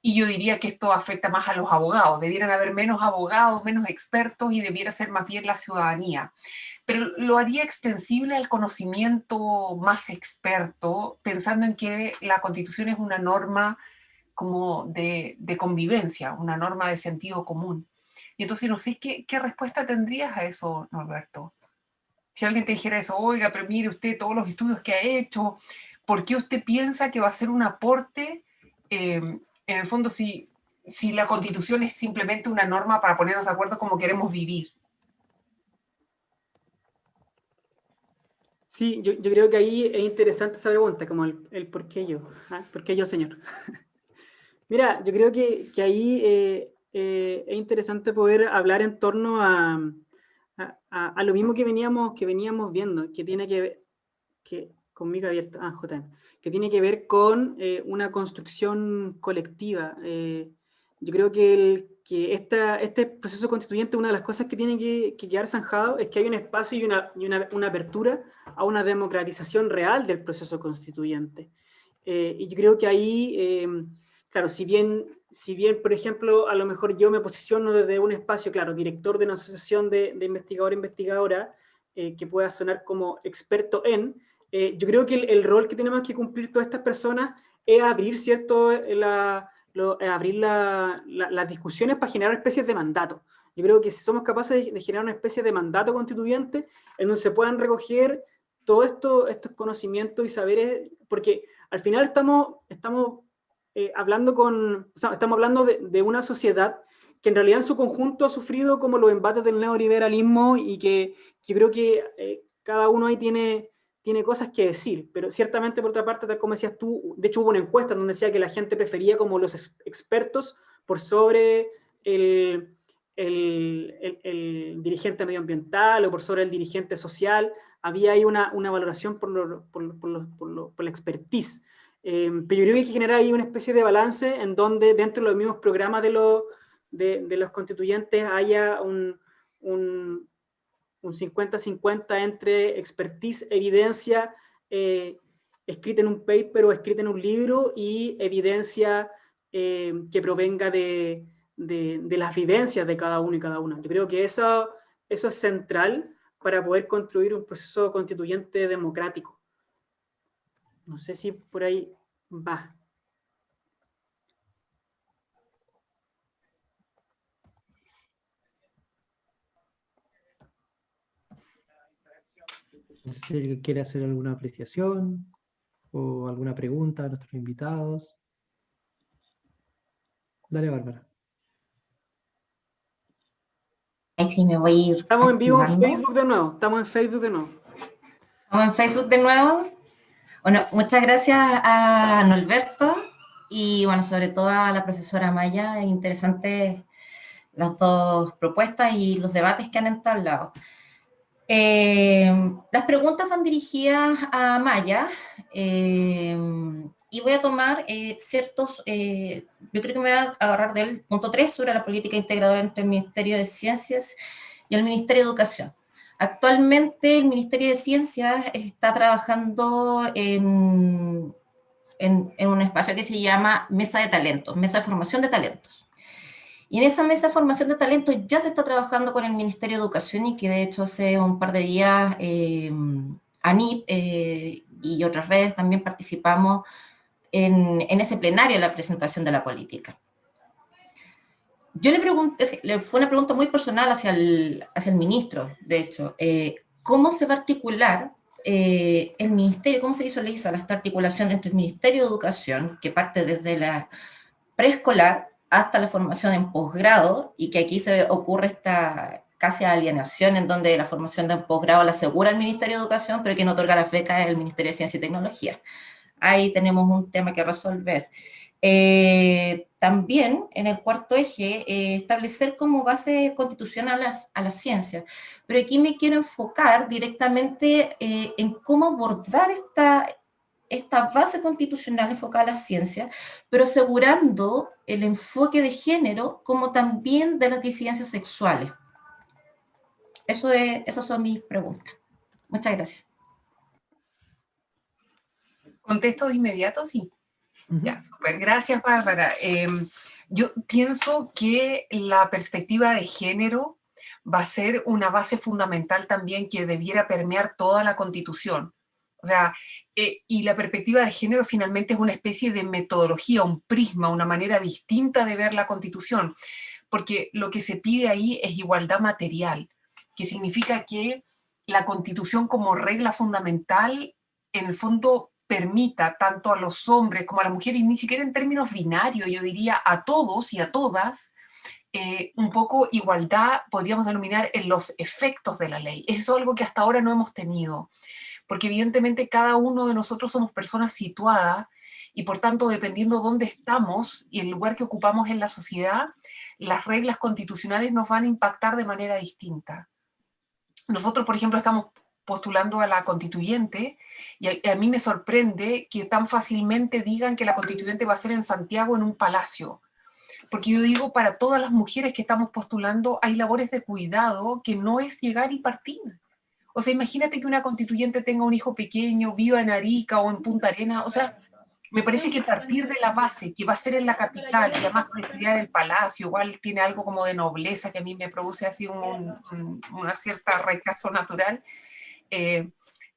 y yo diría que esto afecta más a los abogados. Debieran haber menos abogados, menos expertos y debiera ser más bien la ciudadanía. Pero lo haría extensible al conocimiento más experto, pensando en que la Constitución es una norma como de convivencia, una norma de sentido común. Y entonces no sé qué respuesta tendrías a eso, Norberto. Si alguien te dijera eso, oiga, pero mire usted todos los estudios que ha hecho, ¿por qué usted piensa que va a ser un aporte? En el fondo, si la Constitución es simplemente una norma para ponernos de acuerdo cómo queremos vivir. Sí, yo creo que ahí es interesante esa pregunta, como el por qué yo. ¿Ah? ¿Por qué yo, señor? Mira, yo creo que ahí es interesante poder hablar en torno a lo mismo que veníamos viendo, que tiene que ver, conmigo abierto, JM, que tiene que ver con una construcción colectiva. Yo creo que este proceso constituyente, una de las cosas que tiene que quedar zanjado es que hay un espacio y una apertura a una democratización real del proceso constituyente. Y yo creo que ahí, claro, si bien, por ejemplo, a lo mejor yo me posiciono desde un espacio, claro, director de una asociación de investigador e investigadora, que pueda sonar como experto en, yo creo que el rol que tenemos que cumplir todas estas personas es abrir, ¿cierto?, abrir las discusiones para generar especies de mandato. Yo creo que si somos capaces de generar una especie de mandato constituyente en donde se puedan recoger todos estos conocimientos y saberes, porque al final estamos hablando de una sociedad que en realidad en su conjunto ha sufrido como los embates del neoliberalismo y que yo creo que cada uno ahí tiene cosas que decir, pero ciertamente por otra parte, tal como decías tú, de hecho hubo una encuesta donde decía que la gente prefería como los expertos por sobre el dirigente medioambiental o por sobre el dirigente social. Había ahí una valoración por la expertise. Pero yo creo que hay que generar ahí una especie de balance en donde dentro de los mismos programas de los constituyentes haya un 50-50 entre expertise, evidencia escrita en un paper o escrita en un libro y evidencia que provenga de las vivencias de cada uno y cada una. Yo creo que eso es central para poder construir un proceso constituyente democrático. No sé si por ahí va. No sé si alguien quiere hacer alguna apreciación o alguna pregunta a nuestros invitados. Dale, Bárbara. Ahí sí me voy a ir. Estamos en vivo en activando. Facebook de nuevo. Estamos en Facebook de nuevo. Estamos en Facebook de nuevo. Bueno, muchas gracias a Norberto y, bueno, sobre todo a la profesora Maya. Interesantes las dos propuestas y los debates que han entablado. Las preguntas van dirigidas a Maya y voy a tomar ciertos, yo creo que me voy a agarrar del punto 3 sobre la política integradora entre el Ministerio de Ciencias y el Ministerio de Educación. Actualmente el Ministerio de Ciencias está trabajando en un espacio que se llama Mesa de Talentos, Mesa de Formación de Talentos. Y en esa mesa de formación de talentos ya se está trabajando con el Ministerio de Educación y que de hecho hace un par de días ANIP y otras redes también participamos en ese plenario de la presentación de la política. Yo le pregunté, fue una pregunta muy personal hacia el ministro, de hecho, ¿cómo se va a articular el ministerio, cómo se visualiza esta articulación entre el Ministerio de Educación, que parte desde la preescolar hasta la formación en posgrado, y que aquí se ocurre esta casi alienación en donde la formación de posgrado la asegura el Ministerio de Educación, pero quien otorga las becas es el Ministerio de Ciencia y Tecnología. Ahí tenemos un tema que resolver. También, en el cuarto eje, establecer como base constitucional a la ciencia. Pero aquí me quiero enfocar directamente en cómo abordar esta base constitucional enfocada a la ciencia, pero asegurando el enfoque de género como también de las disidencias sexuales. Esas son mis preguntas. Muchas gracias. ¿Contesto de inmediato? Sí. Ya, súper. Gracias, Bárbara. Yo pienso que la perspectiva de género va a ser una base fundamental también que debiera permear toda la Constitución. O sea, y la perspectiva de género finalmente es una especie de metodología, un prisma, una manera distinta de ver la Constitución, porque lo que se pide ahí es igualdad material, que significa que la Constitución como regla fundamental, en el fondo, permita tanto a los hombres como a las mujeres, y ni siquiera en términos binarios, yo diría a todos y a todas, un poco igualdad, podríamos denominar, en los efectos de la ley. Eso es algo que hasta ahora no hemos tenido, porque evidentemente cada uno de nosotros somos personas situadas, y por tanto, dependiendo dónde estamos y el lugar que ocupamos en la sociedad, las reglas constitucionales nos van a impactar de manera distinta. Nosotros, por ejemplo, estamos postulando a la constituyente, y a mí me sorprende que tan fácilmente digan que la constituyente va a ser en Santiago, en un palacio. Porque yo digo, para todas las mujeres que estamos postulando, hay labores de cuidado que no es llegar y partir. O sea, imagínate que una constituyente tenga un hijo pequeño, viva en Arica o en Punta Arenas. O sea, me parece que partir de la base, que va a ser en la capital, y además con la idea del palacio, igual tiene algo como de nobleza que a mí me produce así una cierta rechazo natural.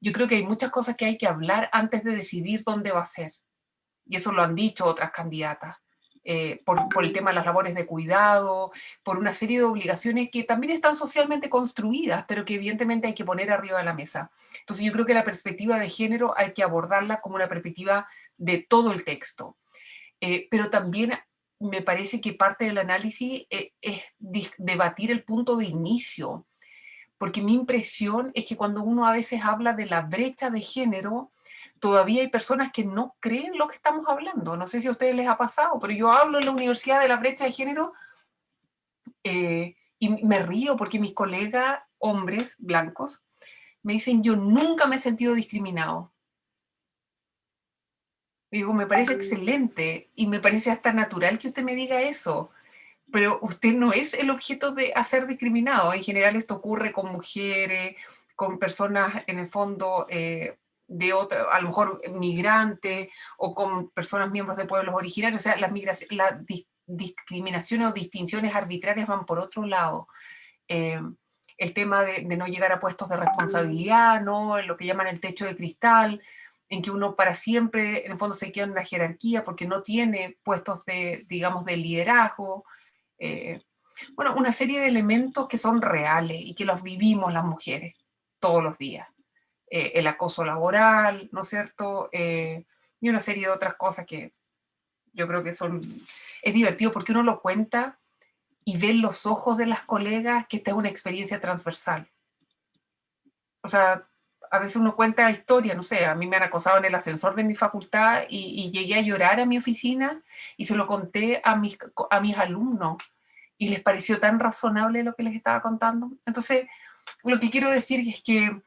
Yo creo que hay muchas cosas que hay que hablar antes de decidir dónde va a ser. Y eso lo han dicho otras candidatas. Por el tema de las labores de cuidado, por una serie de obligaciones que también están socialmente construidas, pero que evidentemente hay que poner arriba de la mesa. Entonces yo creo que la perspectiva de género hay que abordarla como una perspectiva de todo el texto. Pero también me parece que parte del análisis es debatir el punto de inicio, porque mi impresión es que cuando uno a veces habla de la brecha de género, todavía hay personas que no creen lo que estamos hablando. No sé si a ustedes les ha pasado, pero yo hablo en la universidad de la brecha de género y me río porque mis colegas, hombres blancos, me dicen, yo nunca me he sentido discriminado. Digo, me parece excelente y me parece hasta natural que usted me diga eso, pero usted no es el objeto de ser discriminado. En general esto ocurre con mujeres, con personas en el fondo de otra, a lo mejor migrantes, o con personas miembros de pueblos originarios. O sea, las discriminaciones o distinciones arbitrarias van por otro lado. El tema de no llegar a puestos de responsabilidad, ¿no? Lo que llaman el techo de cristal, en que uno para siempre, en el fondo, se queda en una jerarquía porque no tiene puestos de, digamos, de liderazgo. Bueno, una serie de elementos que son reales y que los vivimos las mujeres todos los días. El acoso laboral, ¿no es cierto? Y una serie de otras cosas que yo creo que es divertido porque uno lo cuenta y ve en los ojos de las colegas que esta es una experiencia transversal. O sea, a veces uno cuenta historia, no sé, a mí me han acosado en el ascensor de mi facultad y llegué a llorar a mi oficina y se lo conté a mis alumnos y les pareció tan razonable lo que les estaba contando. Entonces, lo que quiero decir es que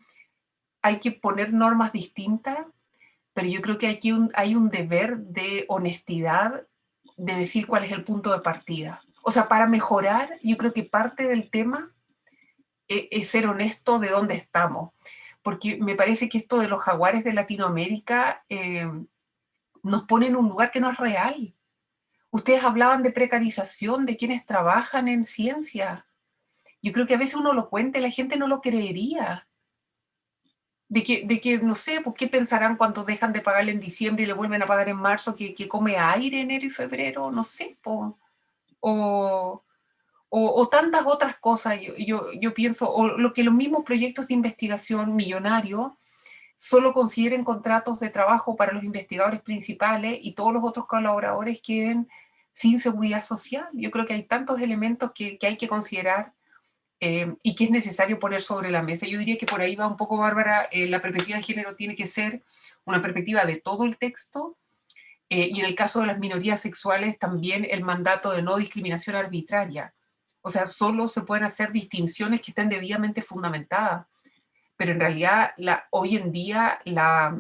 hay que poner normas distintas, pero yo creo que hay un deber de honestidad, de decir cuál es el punto de partida. O sea, para mejorar, yo creo que parte del tema es ser honesto de dónde estamos. Porque me parece que esto de los jaguares de Latinoamérica nos pone en un lugar que no es real. Ustedes hablaban de precarización de quienes trabajan en ciencia. Yo creo que a veces uno lo cuenta y la gente no lo creería. de que no sé, ¿por qué pensarán cuando dejan de pagarle en diciembre y le vuelven a pagar en marzo que come aire enero y febrero? No sé, po. O tantas otras cosas, yo pienso, o lo que los mismos proyectos de investigación millonarios solo consideren contratos de trabajo para los investigadores principales y todos los otros colaboradores queden sin seguridad social. Yo creo que hay tantos elementos que hay que considerar y que es necesario poner sobre la mesa. Yo diría que por ahí va un poco, Bárbara, la perspectiva de género tiene que ser una perspectiva de todo el texto, y en el caso de las minorías sexuales también el mandato de no discriminación arbitraria. O sea, solo se pueden hacer distinciones que estén debidamente fundamentadas, pero en realidad hoy en día la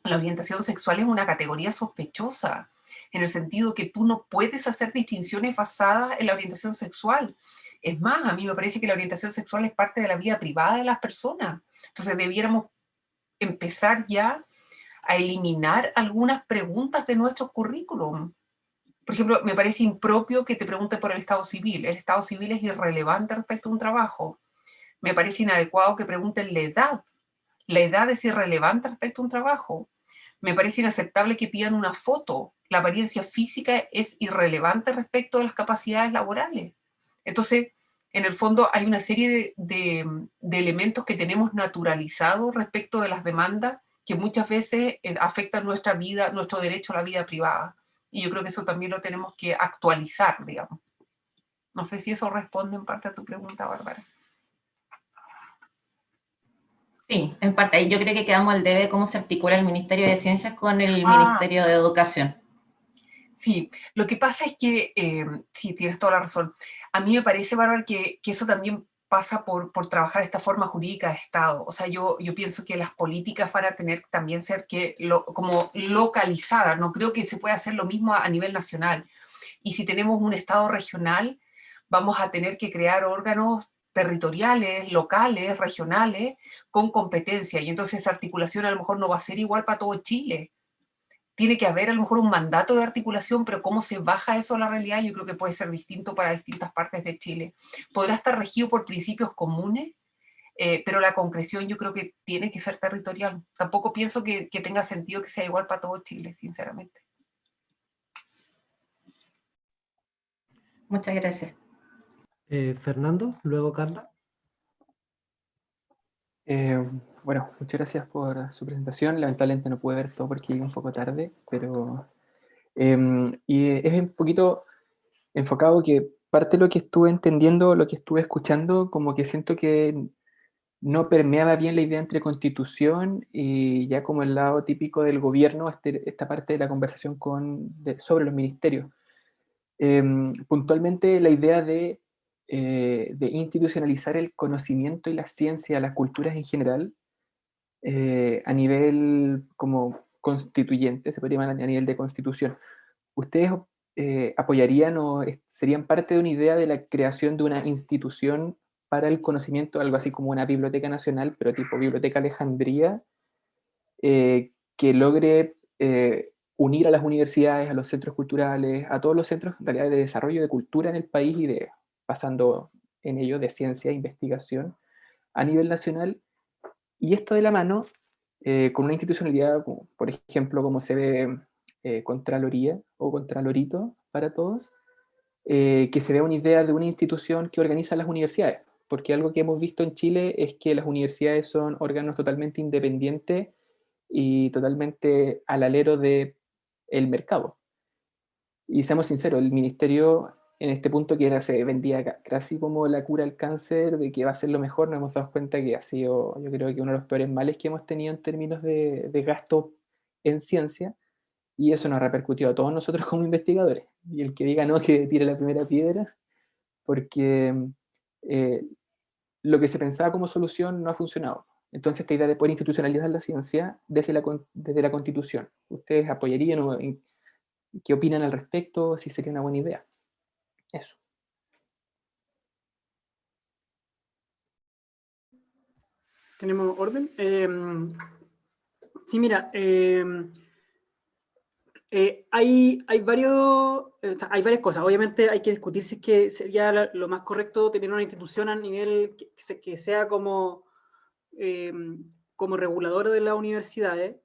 orientación sexual es una categoría sospechosa, en el sentido que tú no puedes hacer distinciones basadas en la orientación sexual. Es más, a mí me parece que la orientación sexual es parte de la vida privada de las personas. Entonces debiéramos empezar ya a eliminar algunas preguntas de nuestro currículum. Por ejemplo, me parece impropio que te pregunte por el estado civil. El estado civil es irrelevante respecto a un trabajo. Me parece inadecuado que pregunten la edad. La edad es irrelevante respecto a un trabajo. Me parece inaceptable que pidan una foto. La apariencia física es irrelevante respecto de las capacidades laborales. Entonces, en el fondo hay una serie de elementos que tenemos naturalizados respecto de las demandas que muchas veces afectan nuestra vida, nuestro derecho a la vida privada. Y yo creo que eso también lo tenemos que actualizar, digamos. No sé si eso responde en parte a tu pregunta, Bárbara. Sí, en parte. Ahí yo creo que quedamos al debe cómo se articula el Ministerio de Ciencias con el Ministerio de Educación. Sí, lo que pasa es que, sí, tienes toda la razón. A mí me parece, Bárbara, que eso también pasa por trabajar esta forma jurídica de Estado. O sea, yo pienso que las políticas van a tener también ser como localizadas. No creo que se pueda hacer lo mismo a nivel nacional. Y si tenemos un Estado regional, vamos a tener que crear órganos territoriales, locales, regionales, con competencia. Y entonces esa articulación a lo mejor no va a ser igual para todo Chile. Tiene que haber a lo mejor un mandato de articulación, pero cómo se baja eso a la realidad yo creo que puede ser distinto para distintas partes de Chile. Podrá estar regido por principios comunes, pero la concreción yo creo que tiene que ser territorial. Tampoco pienso que tenga sentido que sea igual para todo Chile, sinceramente. Muchas gracias. Fernando, luego Carla. Bueno, muchas gracias por su presentación. Lamentablemente no pude ver todo porque llegué un poco tarde, pero y es un poquito enfocado que parte de lo que estuve entendiendo, lo que estuve escuchando, como que siento que no permeaba bien la idea entre constitución y ya como el lado típico del gobierno, esta parte de la conversación sobre los ministerios. Puntualmente la idea de institucionalizar el conocimiento y la ciencia, las culturas en general, a nivel como constituyente, se podría llamar a nivel de constitución. ¿Ustedes apoyarían o serían parte de una idea de la creación de una institución para el conocimiento, algo así como una biblioteca nacional, pero tipo Biblioteca Alejandría, que logre unir a las universidades, a los centros culturales, a todos los centros en realidad de desarrollo de cultura en el país y pasando en ello de ciencia e investigación a nivel nacional, y esto de la mano con una institucionalidad, como, por ejemplo, como se ve Contraloría o Contralorito para todos, que se vea una idea de una institución que organiza las universidades, porque algo que hemos visto en Chile es que las universidades son órganos totalmente independientes y totalmente al alero del mercado. Y seamos sinceros, el ministerio en este punto que se vendía casi como la cura al cáncer, de que va a ser lo mejor, nos hemos dado cuenta que ha sido, yo creo que uno de los peores males que hemos tenido en términos de gasto en ciencia, y eso nos ha repercutido a todos nosotros como investigadores. Y el que diga no, que tire la primera piedra, porque lo que se pensaba como solución no ha funcionado. Entonces, esta idea de poder institucionalizar la ciencia desde la Constitución, ¿ustedes apoyarían o qué opinan al respecto? Si sería una buena idea. Eso. ¿Tenemos orden? Sí, mira, hay varias cosas. Obviamente hay que discutir si es que sería lo más correcto tener una institución a nivel que sea como como regulador de las universidades,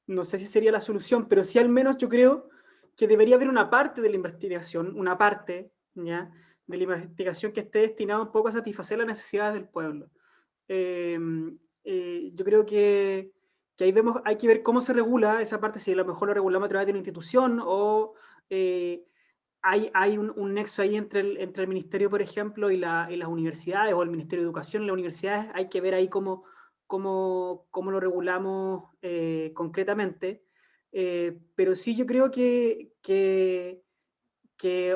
no sé si sería la solución, pero sí al menos yo creo que debería haber una parte de la investigación, una parte, ¿ya?, de la investigación que esté destinada un poco a satisfacer las necesidades del pueblo. Yo creo que ahí vemos, hay que ver cómo se regula esa parte, si a lo mejor lo regulamos a través de una institución o hay un nexo ahí entre el ministerio, por ejemplo, y las universidades, o el Ministerio de Educación y las universidades. Hay que ver ahí cómo lo regulamos concretamente. Pero sí, yo creo que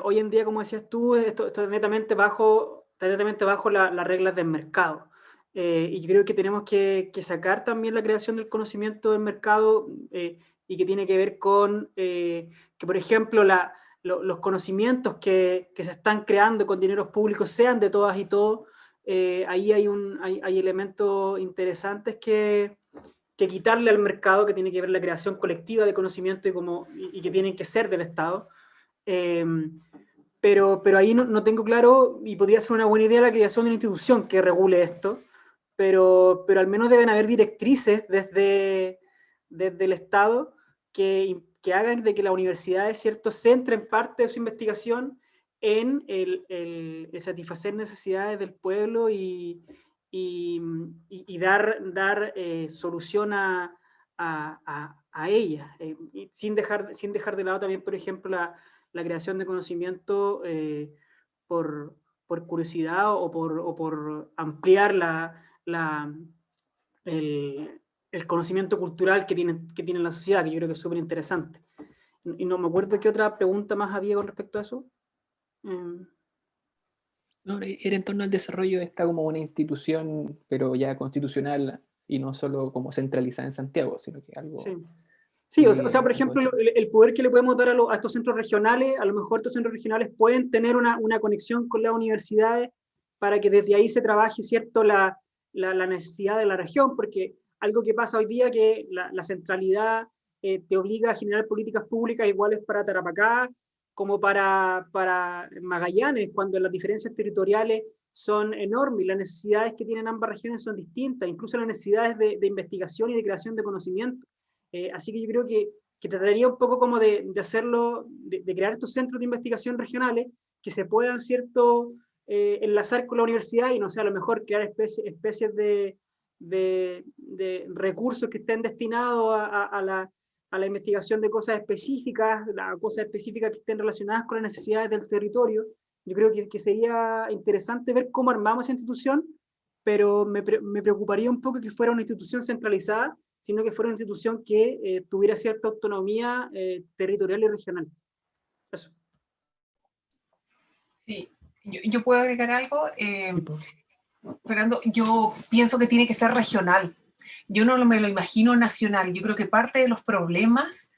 hoy en día, como decías tú, esto está netamente bajo las reglas del mercado. Y yo creo que tenemos que sacar también la creación del conocimiento del mercado, y que tiene que ver con que, por ejemplo, los conocimientos que se están creando con dineros públicos sean de todas y todos. Ahí hay elementos interesantes que quitarle al mercado, que tiene que ver la creación colectiva de conocimiento y que tienen que ser del Estado. Pero ahí no tengo claro, y podría ser una buena idea la creación de una institución que regule esto, pero al menos deben haber directrices desde el Estado que hagan de que las universidades, ¿cierto?, centren parte de su investigación en el satisfacer necesidades del pueblo y dar solución a ellas, sin dejar de lado también, por ejemplo, la creación de conocimiento por curiosidad o por ampliar el conocimiento cultural que tiene la sociedad, que yo creo que es súper interesante. Y no me acuerdo qué otra pregunta más había con respecto a eso. No, era en torno al desarrollo de esta como una institución, pero ya constitucional, y no solo como centralizada en Santiago, sino que algo... Sí. Sí, o sea, por algo ejemplo, el poder que le podemos dar a estos centros regionales, a lo mejor estos centros regionales pueden tener una conexión con las universidades para que desde ahí se trabaje, ¿cierto?, la necesidad de la región, porque algo que pasa hoy día que la centralidad te obliga a generar políticas públicas iguales para Tarapacá como para Magallanes, cuando las diferencias territoriales son enormes y las necesidades que tienen ambas regiones son distintas, incluso las necesidades de investigación y de creación de conocimiento. Así que yo creo que trataría un poco como de hacerlo, de crear estos centros de investigación regionales que se puedan, ¿cierto?, enlazar con la universidad y, no sé, a lo mejor crear especies de recursos que estén destinados a la investigación de cosas específicas, cosas específicas que estén relacionadas con las necesidades del territorio. Yo creo que sería interesante ver cómo armamos esa institución, pero me preocuparía un poco que fuera una institución centralizada, sino que fuera una institución que tuviera cierta autonomía territorial y regional. Eso. Sí, yo puedo agregar algo. Fernando, yo pienso que tiene que ser regional. Yo no me lo imagino nacional. Yo creo que parte de los problemas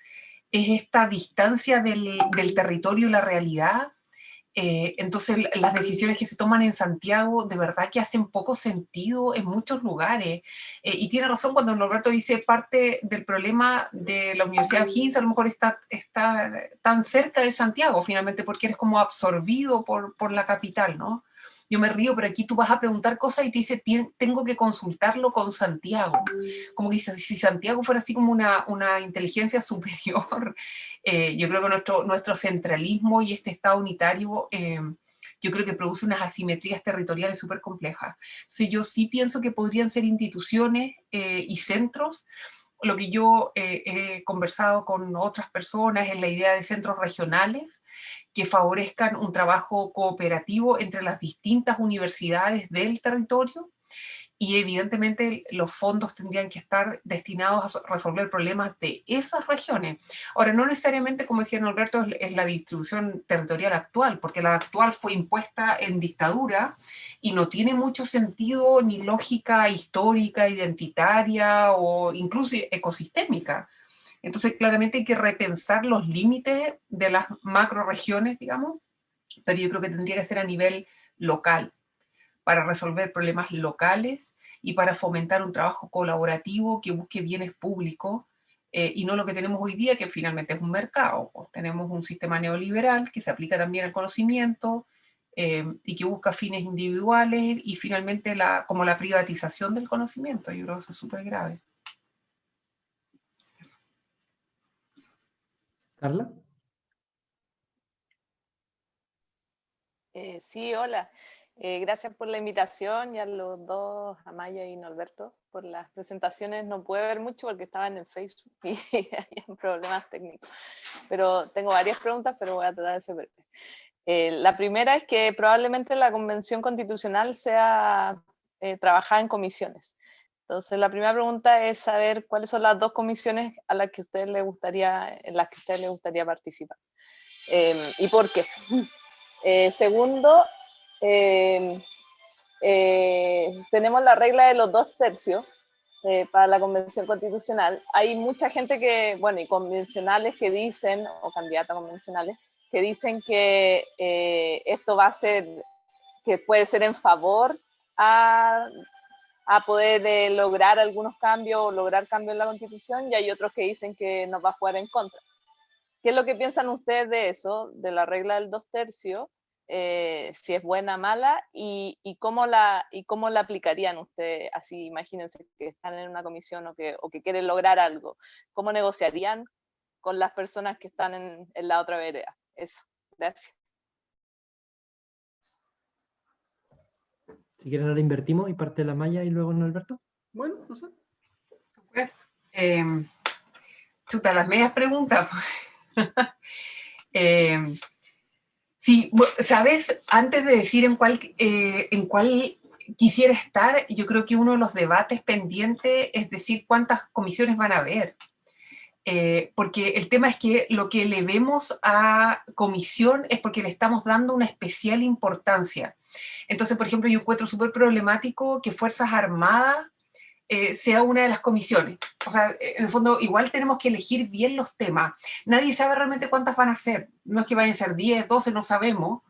es esta distancia del territorio y la realidad. Entonces las decisiones que se toman en Santiago de verdad que hacen poco sentido en muchos lugares, y tiene razón cuando Norberto dice parte del problema de la Universidad de O'Higgins a lo mejor está tan cerca de Santiago finalmente porque eres como absorbido por la capital, ¿no? Yo me río, pero aquí tú vas a preguntar cosas y te dice, tengo que consultarlo con Santiago. Como que si Santiago fuera así como una inteligencia superior, yo creo que nuestro centralismo y este Estado unitario, yo creo que produce unas asimetrías territoriales súper complejas. Entonces yo sí pienso que podrían ser instituciones y centros. Lo que yo he conversado con otras personas es la idea de centros regionales que favorezcan un trabajo cooperativo entre las distintas universidades del territorio, y evidentemente los fondos tendrían que estar destinados a resolver problemas de esas regiones. Ahora, no necesariamente, como decía Norberto, es la distribución territorial actual, porque la actual fue impuesta en dictadura y no tiene mucho sentido ni lógica histórica, identitaria o incluso ecosistémica. Entonces, claramente hay que repensar los límites de las macroregiones, digamos, pero yo creo que tendría que ser a nivel local, para resolver problemas locales y para fomentar un trabajo colaborativo que busque bienes públicos, y no lo que tenemos hoy día, que finalmente es un mercado. Pues tenemos un sistema neoliberal que se aplica también al conocimiento y que busca fines individuales y finalmente como la privatización del conocimiento. Yo creo que eso es súper grave. Eso. ¿Carla? Sí, hola. Gracias por la invitación y a los dos, a Maya y Norberto, por las presentaciones. No pude ver mucho porque estaba en el Facebook y había problemas técnicos. Pero tengo varias preguntas, pero voy a tratar de ser breve. La primera es que probablemente la Convención Constitucional sea trabajada en comisiones. Entonces, la primera pregunta es saber cuáles son las dos comisiones en las que a ustedes les gustaría participar. ¿Y por qué? Segundo, tenemos la regla de los 2/3 para la Convención Constitucional. Hay mucha gente que, bueno, y convencionales que dicen, o candidatas convencionales, que dicen que esto va a ser, que puede ser en favor a poder lograr algunos cambios o lograr cambios en la Constitución, y hay otros que dicen que nos va a jugar en contra. ¿Qué es lo que piensan ustedes de eso, de la regla del 2/3? Si es buena, mala, y cómo la aplicarían ustedes, así imagínense que están en una comisión o que quieren lograr algo, ¿cómo negociarían con las personas que están en la otra vereda? Eso, gracias. Si quieren ahora invertimos y parte la Maya y luego Norberto. Bueno, no sé. Chuta, las medias preguntas. Sí, sabes, antes de decir en cuál quisiera estar, yo creo que uno de los debates pendientes es decir cuántas comisiones van a haber. Porque el tema es que lo que le vemos a comisión es porque le estamos dando una especial importancia. Entonces, por ejemplo, yo encuentro súper problemático que Fuerzas Armadas sea una de las comisiones. O sea, en el fondo, igual tenemos que elegir bien los temas. Nadie sabe realmente cuántas van a ser. No es que vayan a ser 10, 12, no sabemos,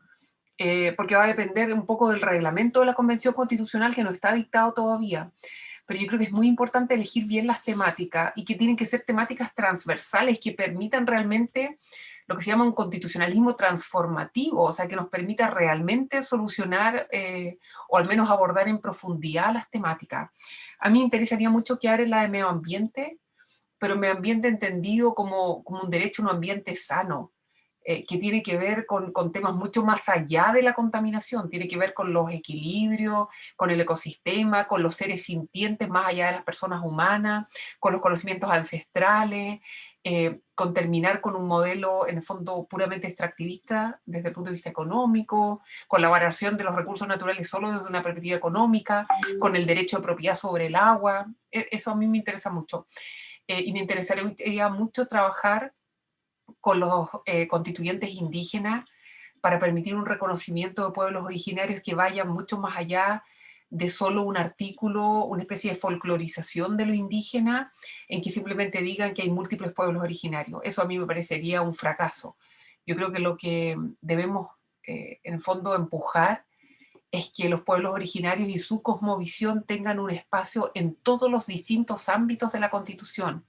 porque va a depender un poco del reglamento de la Convención Constitucional que no está dictado todavía. Pero yo creo que es muy importante elegir bien las temáticas y que tienen que ser temáticas transversales que permitan realmente lo que se llama un constitucionalismo transformativo, o sea, que nos permita realmente solucionar o al menos abordar en profundidad las temáticas. A mí me interesaría mucho quedar en la de medio ambiente, pero medio ambiente entendido como un derecho a un ambiente sano, que tiene que ver con temas mucho más allá de la contaminación, tiene que ver con los equilibrios, con el ecosistema, con los seres sintientes más allá de las personas humanas, con los conocimientos ancestrales, con terminar con un modelo en el fondo puramente extractivista desde el punto de vista económico, con la valoración de los recursos naturales solo desde una perspectiva económica, con el derecho de propiedad sobre el agua. Eso a mí me interesa mucho. Y me interesaría mucho trabajar con los constituyentes indígenas para permitir un reconocimiento de pueblos originarios que vaya mucho más allá de solo un artículo, una especie de folclorización de lo indígena, en que simplemente digan que hay múltiples pueblos originarios. Eso a mí me parecería un fracaso. Yo creo que lo que debemos, en el fondo, empujar es que los pueblos originarios y su cosmovisión tengan un espacio en todos los distintos ámbitos de la Constitución.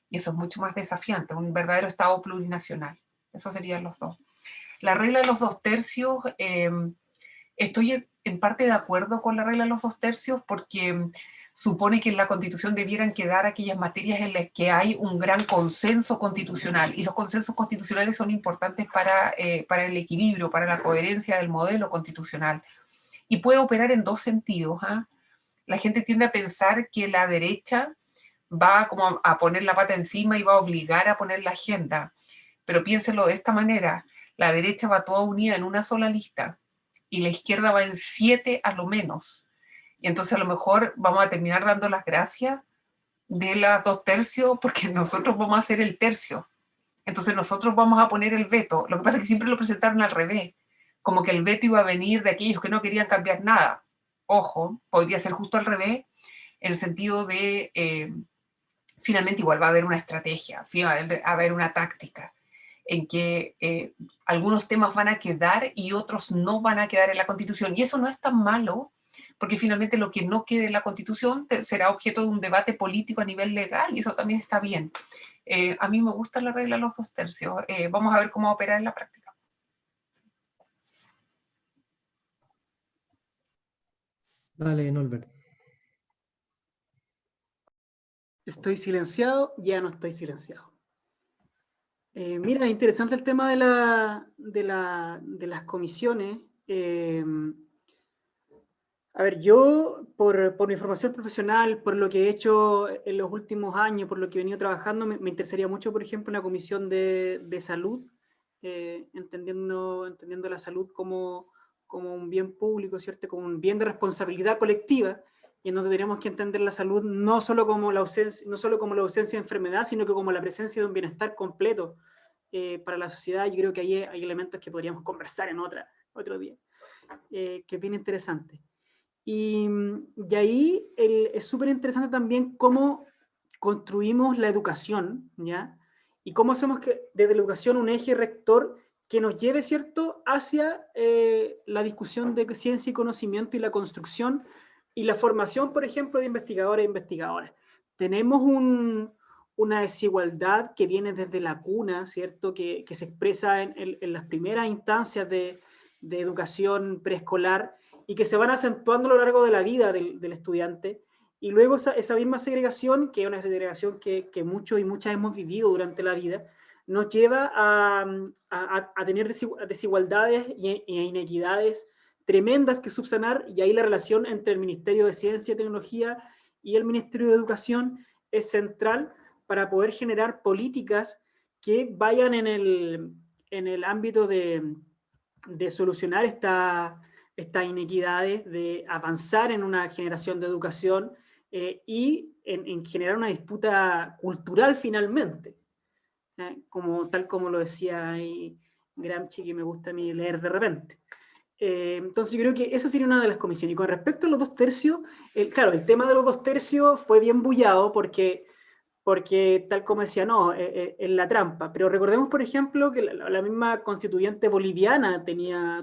Y eso es mucho más desafiante, un verdadero Estado plurinacional. Esos serían los dos. La regla de los 2/3, estoy en parte de acuerdo con la regla de los 2/3 porque supone que en la Constitución debieran quedar aquellas materias en las que hay un gran consenso constitucional, y los consensos constitucionales son importantes para el equilibrio, para la coherencia del modelo constitucional. Y puede operar en dos sentidos. La gente tiende a pensar que la derecha va como a poner la pata encima y va a obligar a poner la agenda. Pero piénselo de esta manera, la derecha va toda unida en una sola lista y la izquierda va en 7 a lo menos. Y entonces a lo mejor vamos a terminar dando las gracias de las 2/3 porque nosotros vamos a hacer el tercio. Entonces nosotros vamos a poner el veto. Lo que pasa es que siempre lo presentaron al revés, como que el veto iba a venir de aquellos que no querían cambiar nada. Ojo, podría ser justo al revés, en el sentido de finalmente igual va a haber una estrategia, va a haber una táctica en que algunos temas van a quedar y otros no van a quedar en la Constitución. Y eso no es tan malo, porque finalmente lo que no quede en la Constitución será objeto de un debate político a nivel legal, y eso también está bien. A mí me gusta la regla de los 2/3. Vamos a ver cómo va a operar en la práctica. Dale, Norbert. Estoy silenciado, ya no estoy silenciado. Mira, interesante el tema de las comisiones. A ver, yo, por mi formación profesional, por lo que he hecho en los últimos años, por lo que he venido trabajando, me interesaría mucho, por ejemplo, una comisión de salud, entendiendo la salud como un bien público, ¿cierto? Como un bien de responsabilidad colectiva, y en donde tenemos que entender la salud no solo como la ausencia de enfermedad, sino que como la presencia de un bienestar completo para la sociedad. Yo creo que hay elementos que podríamos conversar en otro día, que es bien interesante. Y ahí es súper interesante también cómo construimos la educación, ¿ya? Y cómo hacemos que desde la educación un eje rector que nos lleve, ¿cierto?, hacia la discusión de ciencia y conocimiento y la construcción y la formación, por ejemplo, de investigadores e investigadoras. Tenemos una desigualdad que viene desde la cuna, ¿cierto?, que se expresa en las primeras instancias de educación preescolar, y que se van acentuando a lo largo de la vida del estudiante, y luego esa misma segregación, que es una segregación que muchos y muchas hemos vivido durante la vida, nos lleva a tener desigualdades e inequidades tremendas que subsanar, y ahí la relación entre el Ministerio de Ciencia y Tecnología y el Ministerio de Educación es central para poder generar políticas que vayan en el ámbito de solucionar estas inequidades, de avanzar en una generación de educación y en generar una disputa cultural finalmente, tal como lo decía ahí Gramsci, que me gusta a mí leer de repente. Entonces yo creo que esa sería una de las comisiones. Y con respecto a los 2/3, claro, el tema de los 2/3 fue bien bullado porque tal como decía, no, en la trampa. Pero recordemos, por ejemplo, que la misma constituyente boliviana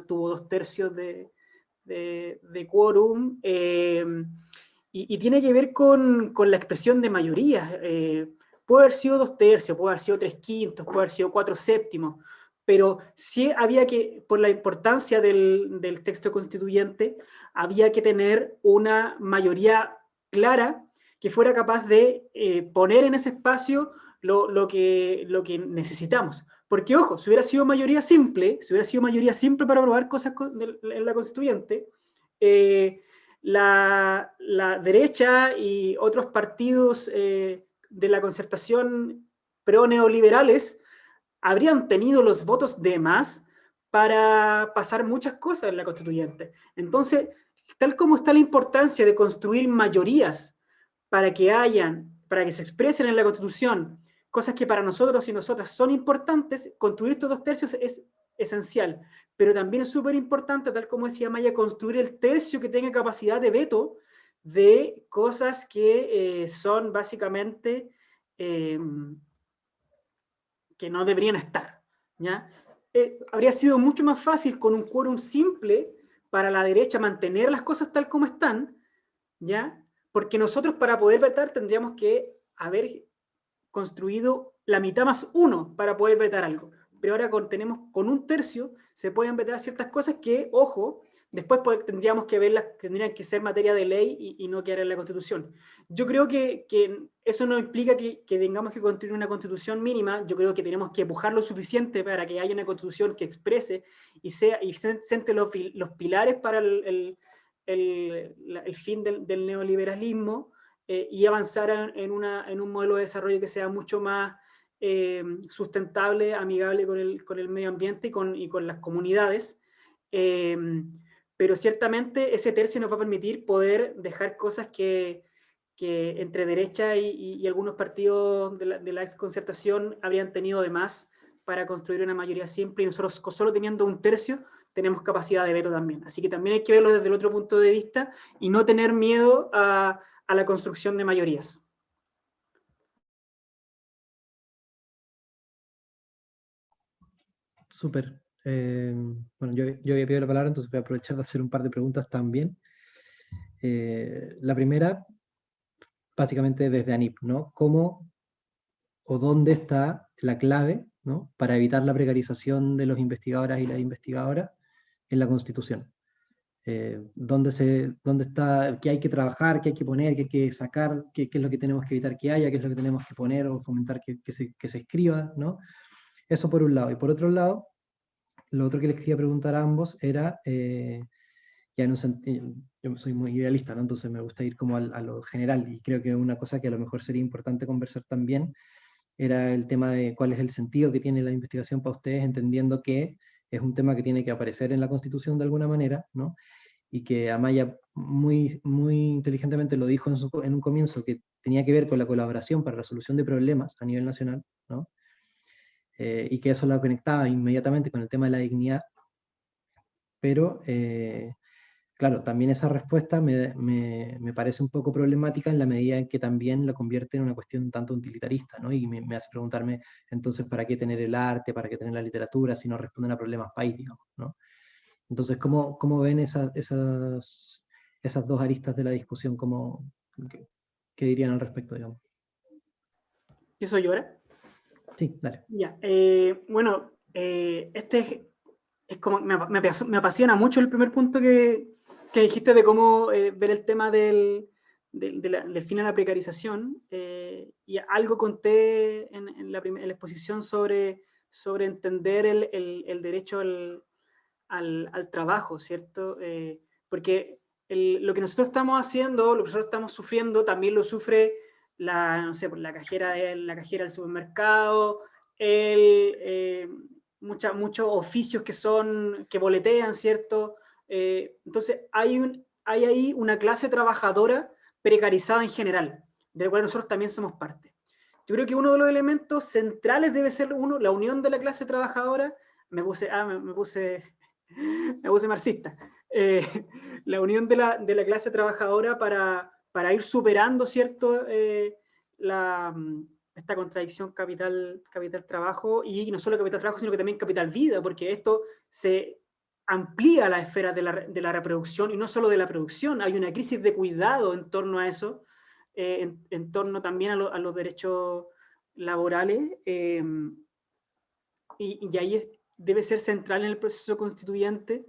tuvo 2/3 de quórum, y tiene que ver con la expresión de mayoría. Puede haber sido 2/3, puede haber sido 3/5, puede haber sido 4/7, pero sí había que, por la importancia del texto constituyente, había que tener una mayoría clara que fuera capaz de poner en ese espacio lo que necesitamos. Porque, ojo, si hubiera sido mayoría simple para aprobar cosas en la constituyente, la derecha y otros partidos de la concertación pro-neoliberales habrían tenido los votos de más para pasar muchas cosas en la constituyente. Entonces, tal como está la importancia de construir mayorías para que se expresen en la Constitución cosas que para nosotros y nosotras son importantes, construir estos 2/3 es esencial. Pero también es súper importante, tal como decía Maya, construir el tercio que tenga capacidad de veto de cosas que son básicamente que no deberían estar, ¿ya? Habría sido mucho más fácil con un quórum simple para la derecha mantener las cosas tal como están, ¿ya? Porque nosotros, para poder vetar, tendríamos que haber construido la mitad más 1 para poder vetar algo. Pero ahora tenemos con 1/3 se pueden vetar ciertas cosas que, ojo, después tendríamos que verlas, tendrían que ser materia de ley y no quedar en la Constitución. Yo creo que eso no implica que tengamos que construir una Constitución mínima. Yo creo que tenemos que empujar lo suficiente para que haya una Constitución que exprese y siente los pilares para el fin del neoliberalismo, y avanzar en un modelo de desarrollo que sea mucho más sustentable, amigable con el medio ambiente y con las comunidades. Pero ciertamente ese tercio nos va a permitir poder dejar cosas que entre derecha y algunos partidos de la exconcertación habrían tenido de más para construir una mayoría simple, y nosotros solo teniendo 1/3 tenemos capacidad de veto también. Así que también hay que verlo desde el otro punto de vista y no tener miedo a la construcción de mayorías. Súper. Bueno, yo había pedido la palabra, entonces voy a aprovechar de hacer un par de preguntas también. La primera, básicamente desde ANIP, ¿no? ¿Cómo o dónde está la clave, ¿no?, para evitar la precarización de los investigadores y las investigadoras en la Constitución? dónde está, qué hay que trabajar, qué hay que poner, qué hay que sacar, qué es lo que tenemos que evitar que haya, qué es lo que tenemos que poner o fomentar que se escriba, ¿no? Eso por un lado. Y por otro lado, lo otro que les quería preguntar a ambos era, ya en un sentido, yo soy muy idealista, ¿no? Entonces me gusta ir como a lo general, y creo que una cosa que a lo mejor sería importante conversar también era el tema de cuál es el sentido que tiene la investigación para ustedes, entendiendo que es un tema que tiene que aparecer en la Constitución de alguna manera, ¿no? Y que Amaya muy, muy inteligentemente lo dijo en un comienzo, que tenía que ver con la colaboración para la solución de problemas a nivel nacional, ¿no? Y que eso la conectaba inmediatamente con el tema de la dignidad, pero claro, también esa respuesta me parece un poco problemática en la medida en que también la convierte en una cuestión tanto utilitarista, ¿no? Y me hace preguntarme, entonces, ¿para qué tener el arte, para qué tener la literatura si no responden a problemas país, digamos, ¿no? Entonces, ¿cómo ven esas dos aristas de la discusión? ¿Qué dirían al respecto, digamos? ¿Y soy yo ahora? Sí, dale. Ya, bueno, este es como, me apasiona mucho el primer punto que dijiste de cómo ver el tema del fin a la precarización, y algo conté en la exposición sobre entender el derecho al trabajo, ¿cierto? Porque lo que nosotros estamos haciendo, lo que nosotros estamos sufriendo, también lo sufre no sé, la cajera del supermercado, muchos oficios que boletean, ¿cierto? Entonces hay ahí una clase trabajadora precarizada en general, de la cual nosotros también somos parte. Yo creo que uno de los elementos centrales debe ser la unión de la clase trabajadora. Me puse marxista. La unión de la clase trabajadora para ir superando, ¿cierto? Esta contradicción capital-trabajo, y no solo capital-trabajo, sino que también capital-vida, porque esto se amplía la esfera de la reproducción, y no solo de la producción. Hay una crisis de cuidado en torno a eso, en torno también a los derechos laborales, y ahí debe ser central en el proceso constituyente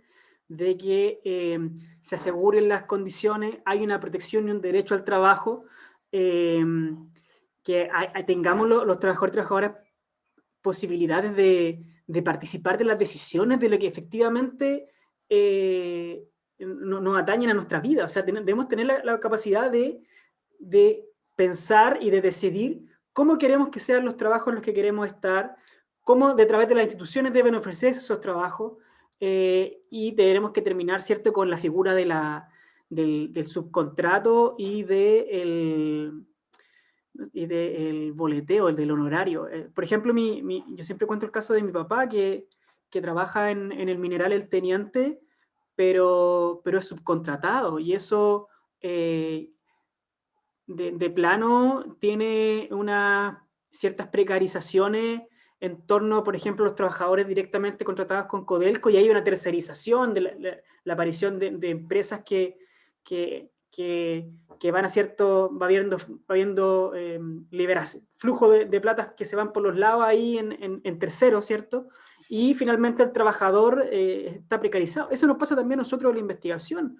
de que se aseguren las condiciones, hay una protección y un derecho al trabajo, que tengamos los trabajadores y trabajadoras posibilidades de participar de las decisiones de lo que efectivamente nos atañen a nuestra vida. O sea, debemos tener la capacidad de pensar y de decidir cómo queremos que sean los trabajos en los que queremos estar, cómo a través de las instituciones deben ofrecerse esos trabajos, y tenemos que terminar, ¿cierto?, con la figura del subcontrato y del boleteo, el del honorario. Por ejemplo, yo siempre cuento el caso de mi papá, que trabaja en el mineral El Teniente, pero es subcontratado, y eso de plano tiene unas ciertas precarizaciones en torno, por ejemplo, a los trabajadores directamente contratados con Codelco, y hay una tercerización de la aparición de empresas que van a va viendo flujo de plata que se van por los lados ahí en terceros, ¿cierto? Y finalmente el trabajador está precarizado. Eso nos pasa también a nosotros en la investigación.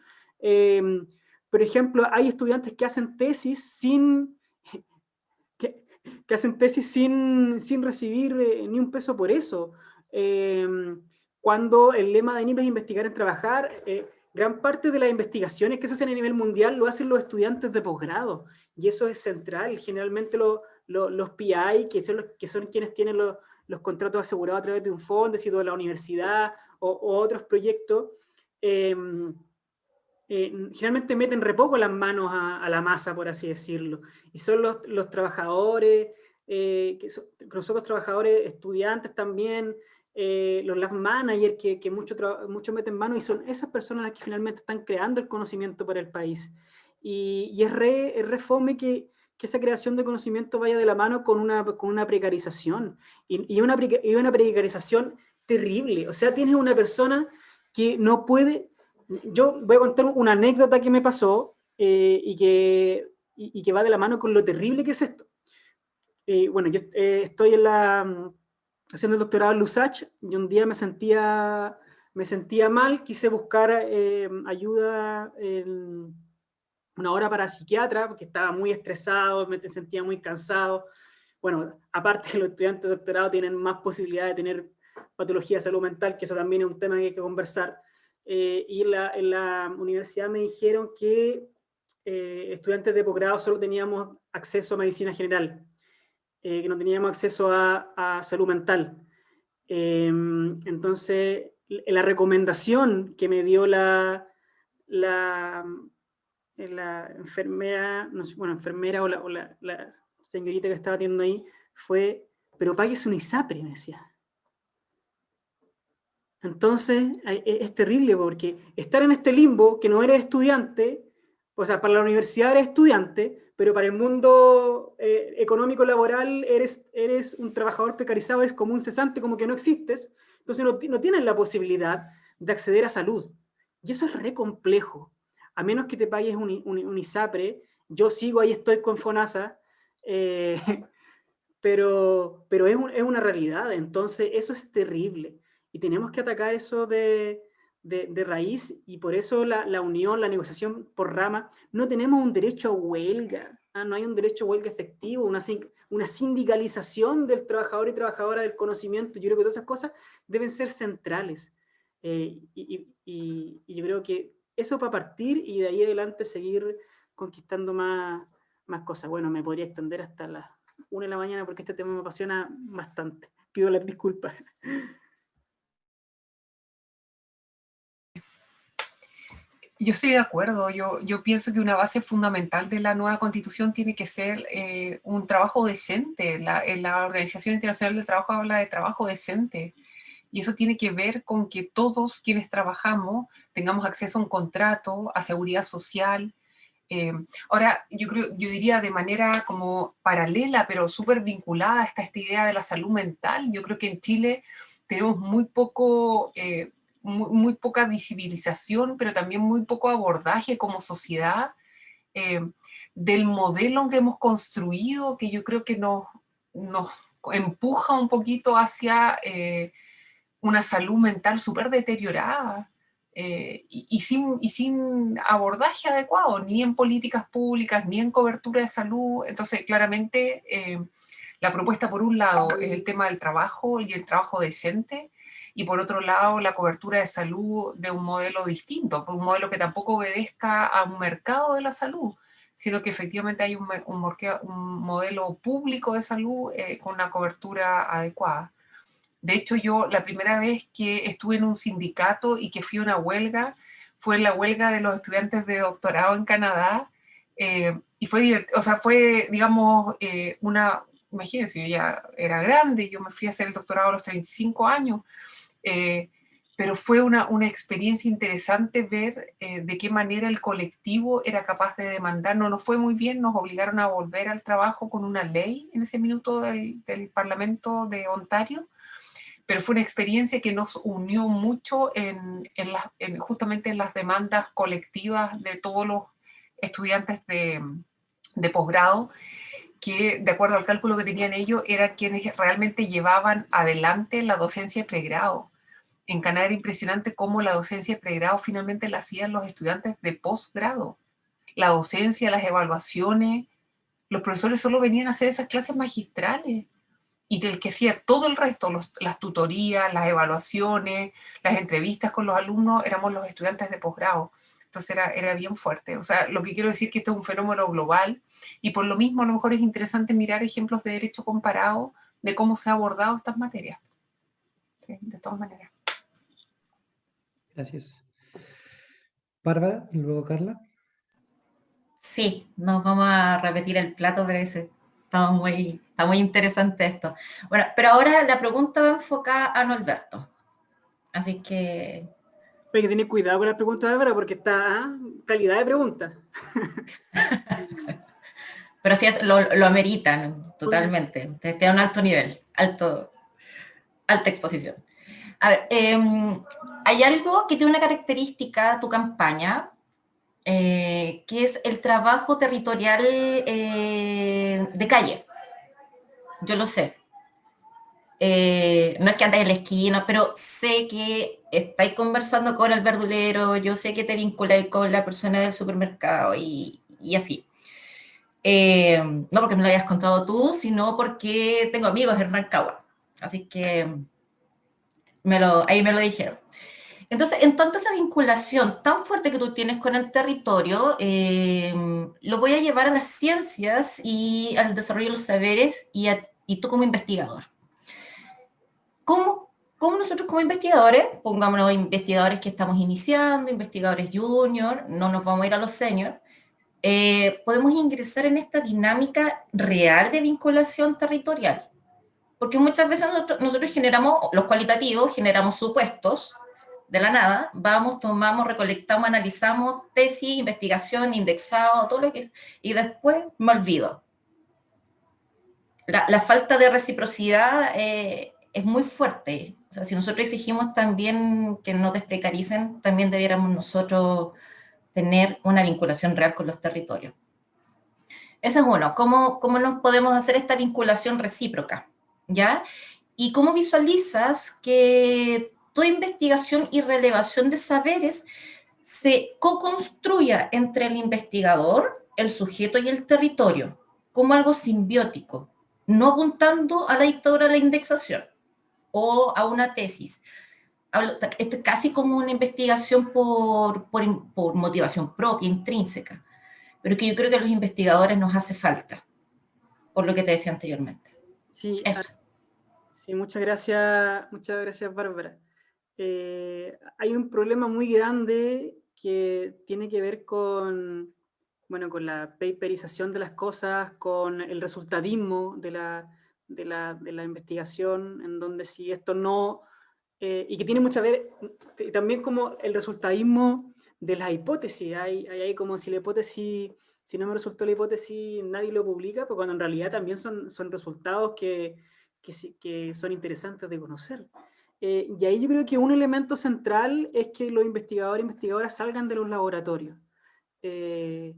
Por ejemplo, hay estudiantes que hacen tesis sin recibir ni un peso por eso. Cuando el lema de NIP es investigar en trabajar, gran parte de las investigaciones que se hacen a nivel mundial lo hacen los estudiantes de posgrado, y eso es central. Generalmente los PI, que son quienes tienen los contratos asegurados a través de un fondo, de la universidad o otros proyectos, generalmente meten re poco las manos a la masa, por así decirlo, y son los trabajadores, los otros trabajadores estudiantes también, los lab managers que mucho meten mano, y son esas personas las que finalmente están creando el conocimiento para el país. Y es re fome que esa creación de conocimiento vaya de la mano con una precarización, y una precarización terrible. O sea, tienes una persona que no puede... Yo voy a contar una anécdota que me pasó, y que va de la mano con lo terrible que es esto. Bueno, yo estoy haciendo el doctorado en Lusach, y un día me sentía me sentía mal, quise buscar ayuda una hora para psiquiatra, porque estaba muy estresado, me sentía muy cansado. Bueno, aparte que los estudiantes de doctorado tienen más posibilidad de tener patología de salud mental, que eso también es un tema que hay que conversar. Y en la universidad me dijeron que estudiantes de posgrado solo teníamos acceso a medicina general, que no teníamos acceso a salud mental. Entonces, la recomendación que me dio la enfermera, no sé, bueno, enfermera o la señorita que estaba atendiendo ahí fue, pero páguese un ISAPRE, me decía. Entonces, es terrible porque estar en este limbo, que no eres estudiante, o sea, para la universidad eres estudiante, pero para el mundo económico laboral eres un trabajador precarizado, es como un cesante, como que no existes, entonces no tienes la posibilidad de acceder a salud. Y eso es re complejo. A menos que te pagues un ISAPRE, yo sigo ahí, estoy con FONASA, pero es una realidad, entonces eso es terrible. Y tenemos que atacar eso de raíz, y por eso la unión, la negociación por rama, no tenemos un derecho a huelga, no hay un derecho a huelga efectivo, una sindicalización del trabajador y trabajadora del conocimiento. Yo creo que todas esas cosas deben ser centrales. Y yo creo que eso para partir, y de ahí adelante seguir conquistando más cosas. Bueno, me podría extender hasta las 1 de la mañana porque este tema me apasiona bastante. Pido las disculpas. Yo estoy de acuerdo. Yo pienso que una base fundamental de la nueva Constitución tiene que ser un trabajo decente. La Organización Internacional del Trabajo habla de trabajo decente. Y eso tiene que ver con que todos quienes trabajamos tengamos acceso a un contrato, a seguridad social. Ahora, yo diría de manera como paralela, pero súper vinculada a esta idea de la salud mental. Yo creo que en Chile tenemos muy poca visibilización, pero también muy poco abordaje como sociedad del modelo que hemos construido, que yo creo que nos empuja un poquito hacia una salud mental súper deteriorada y sin abordaje adecuado, ni en políticas públicas, ni en cobertura de salud. Entonces, claramente, la propuesta por un lado es el tema del trabajo y el trabajo decente, y por otro lado la cobertura de salud de un modelo distinto, un modelo que tampoco obedezca a un mercado de la salud, sino que efectivamente hay un modelo público de salud con una cobertura adecuada. De hecho, yo la primera vez que estuve en un sindicato y que fui a una huelga fue la huelga de los estudiantes de doctorado en Canadá, y fue divertido, o sea, fue, digamos, imagínense, yo ya era grande, yo me fui a hacer el doctorado a los 35 años, pero fue una experiencia interesante ver de qué manera el colectivo era capaz de demandar. No nos fue muy bien, nos obligaron a volver al trabajo con una ley en ese minuto del Parlamento de Ontario, pero fue una experiencia que nos unió mucho justamente en las demandas colectivas de todos los estudiantes de posgrado, que de acuerdo al cálculo que tenían ellos, eran quienes realmente llevaban adelante la docencia de pregrado. En Canadá era impresionante cómo la docencia de pregrado finalmente la hacían los estudiantes de posgrado. La docencia, las evaluaciones, los profesores solo venían a hacer esas clases magistrales. Y el que hacía todo el resto, las tutorías, las evaluaciones, las entrevistas con los alumnos, éramos los estudiantes de posgrado. Entonces era bien fuerte. O sea, lo que quiero decir es que esto es un fenómeno global, y por lo mismo a lo mejor es interesante mirar ejemplos de derecho comparado de cómo se ha abordado estas materias. Sí, de todas maneras. Gracias. Bárbara, y luego Carla. Sí, nos vamos a repetir el plato, parece. Está muy interesante esto. Bueno, pero ahora la pregunta va enfocada a Norberto. Así que... Hay que tener cuidado con las preguntas de Bárbara porque está calidad de pregunta. Pero sí, lo ameritan totalmente. Ustedes tienen un alto nivel, alta exposición. A ver, hay algo que tiene una característica, tu campaña, que es el trabajo territorial de calle. Yo lo sé. No es que andes en la esquina, pero sé que estáis conversando con el verdulero, yo sé que te vinculáis con la persona del supermercado y así. No porque me lo hayas contado tú, sino porque tengo amigos en Rancagua. Así que ahí me lo dijeron. Entonces, en tanto esa vinculación tan fuerte que tú tienes con el territorio, lo voy a llevar a las ciencias y al desarrollo de los saberes y tú como investigador. ¿Cómo nosotros como investigadores, pongámonos investigadores que estamos iniciando, investigadores junior, no nos vamos a ir a los senior, podemos ingresar en esta dinámica real de vinculación territorial? Porque muchas veces nosotros generamos, los cualitativos, generamos supuestos de la nada, vamos, tomamos, recolectamos, analizamos tesis, investigación, indexado, todo lo que es, y después me olvido. La falta de reciprocidad es muy fuerte. O sea, si nosotros exigimos también que no desprecaricen, también debiéramos nosotros tener una vinculación real con los territorios. Eso es uno, ¿cómo nos podemos hacer esta vinculación recíproca? ¿Ya? ¿Y cómo visualizas que tu investigación y relevación de saberes se co-construya entre el investigador, el sujeto y el territorio, como algo simbiótico, no apuntando a la dictadura de la indexación o a una tesis? Esto es casi como una investigación por motivación propia, intrínseca, pero que yo creo que a los investigadores nos hace falta, por lo que te decía anteriormente. Sí, eso. Sí, muchas gracias, Bárbara. Hay un problema muy grande que tiene que ver con la paperización de las cosas, con el resultadismo de la investigación, en donde si esto no, y que tiene mucho que ver también como el resultadismo de las hipótesis. Hay como si la hipótesis, si no me resultó la hipótesis, nadie lo publica, pero cuando en realidad también son resultados que son interesantes de conocer. Y ahí yo creo que un elemento central es que los investigadores e investigadoras salgan de los laboratorios y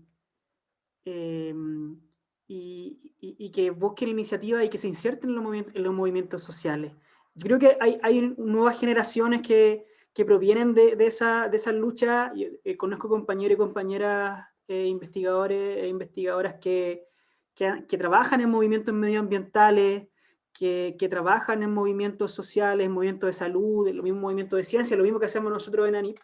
que busquen iniciativas y que se inserten en los movimientos sociales. Yo creo que hay nuevas generaciones que provienen de esa lucha. Yo, conozco compañeros y compañeras investigadores e investigadoras que trabajan en movimientos medioambientales, que trabajan en movimientos sociales, movimientos de salud, en los mismos movimientos de ciencia, lo mismo que hacemos nosotros en ANIP.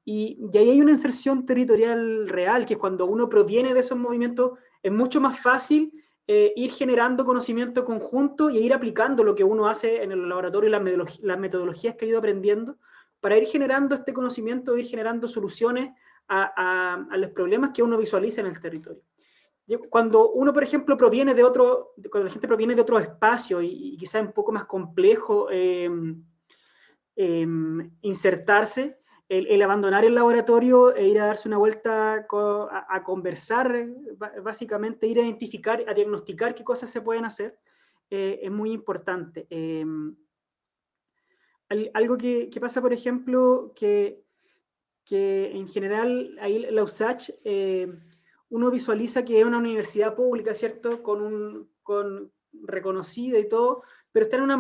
Y ahí hay una inserción territorial real, que cuando uno proviene de esos movimientos es mucho más fácil ir generando conocimiento conjunto y ir aplicando lo que uno hace en el laboratorio y las metodologías que ha ido aprendiendo para ir generando este conocimiento, ir generando soluciones a los problemas que uno visualiza en el territorio. Cuando uno, por ejemplo, cuando la gente proviene de otro espacio y quizá un poco más complejo insertarse, el abandonar el laboratorio e ir a darse una vuelta a conversar, básicamente ir a identificar, a diagnosticar qué cosas se pueden hacer, es muy importante. Algo que pasa, por ejemplo, que en general ahí la USACH uno visualiza que es una universidad pública, ¿cierto? Con reconocida y todo, pero está en un